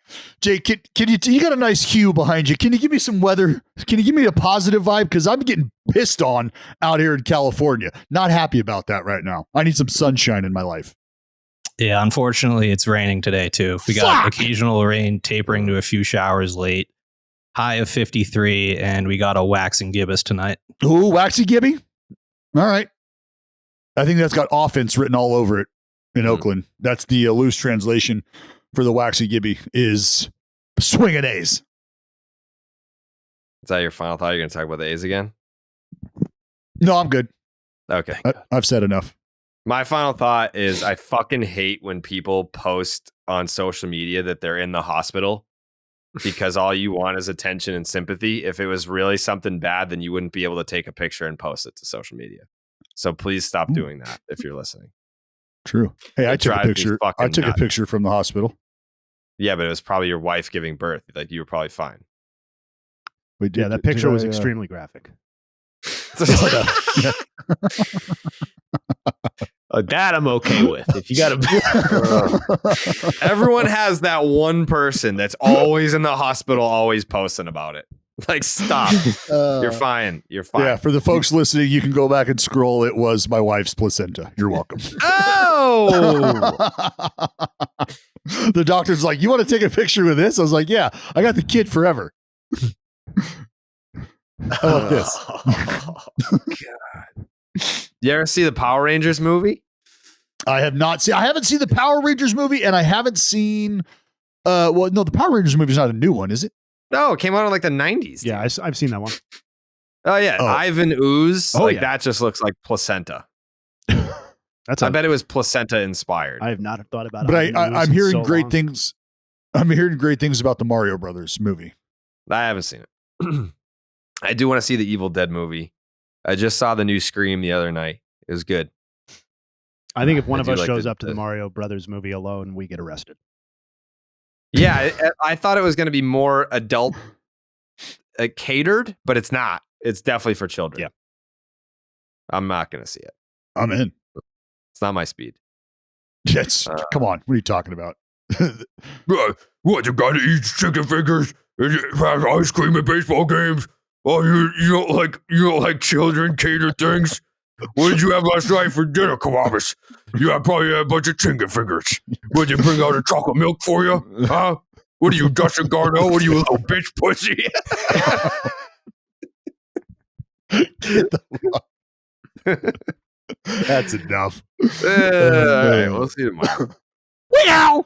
can you got a nice hue behind you? Can you give me some weather? Can you give me a positive vibe? Because I'm getting pissed on out here in California. Not happy about that right now. I need some sunshine in my life. Yeah, unfortunately, it's raining today, too. We got occasional rain tapering to a few showers late. High of 53, and we got a waxing gibbous tonight. Ooh, waxy Gibby? All right. I think that's got offense written all over it in Oakland. That's the loose translation for the waxy Gibby is swinging A's. Is that your final thought? You're going to talk about the A's again? No, I'm good. Okay. I've said enough. My final thought is I fucking hate when people post on social media that they're in the hospital because all you want is attention and sympathy. If it was really something bad, then you wouldn't be able to take a picture and post it to social media. So please stop doing that if you're listening. True. Hey, I took a picture. I took nuts. a picture from the hospital. Yeah, but it was probably your wife giving birth. Like you were probably fine. Yeah, that picture was extremely graphic. That I'm okay with. If you got to, everyone has that one person that's always in the hospital, always posting about it. Like, stop. You're fine. You're fine. Yeah, for the folks listening, you can go back and scroll. It was my wife's placenta. You're welcome. Oh! The doctor's like, you want to take a picture with this? I was like, yeah, I got the kid forever. I love this. Oh, God. You ever see the Power Rangers movie? I haven't seen the Power Rangers movie, and I haven't seen the Power Rangers movie is not a new one, is it? No, it came out in like the 90s. Yeah, I've seen that one. Oh, yeah. Ivan Ooze. Oh, yeah. That just looks like placenta. I bet it was placenta inspired. I have not thought about it. But I'm hearing great things. I'm hearing great things about the Mario Brothers movie. I haven't seen it. I do want to see the Evil Dead movie. I just saw the new Scream the other night. It was good. I think if one of us shows up to the Mario Brothers movie alone, we get arrested. Yeah, I thought it was going to be more adult catered, but it's not. It's definitely for children. Yeah. I'm not going to see it. I'm in. It's not my speed. Yes. Come on. What are you talking about? What, you gotta eat chicken fingers and have ice cream at baseball games? Oh, you don't like children cater things? What did you have last night for dinner, Columbus? You probably had a bunch of chicken fingers. Would they bring out a chocolate milk for you? Huh? What are you, Dustin Garneau? What are you, a little bitch pussy? Get the fuck. That's enough. All right, we'll see you tomorrow. Meow.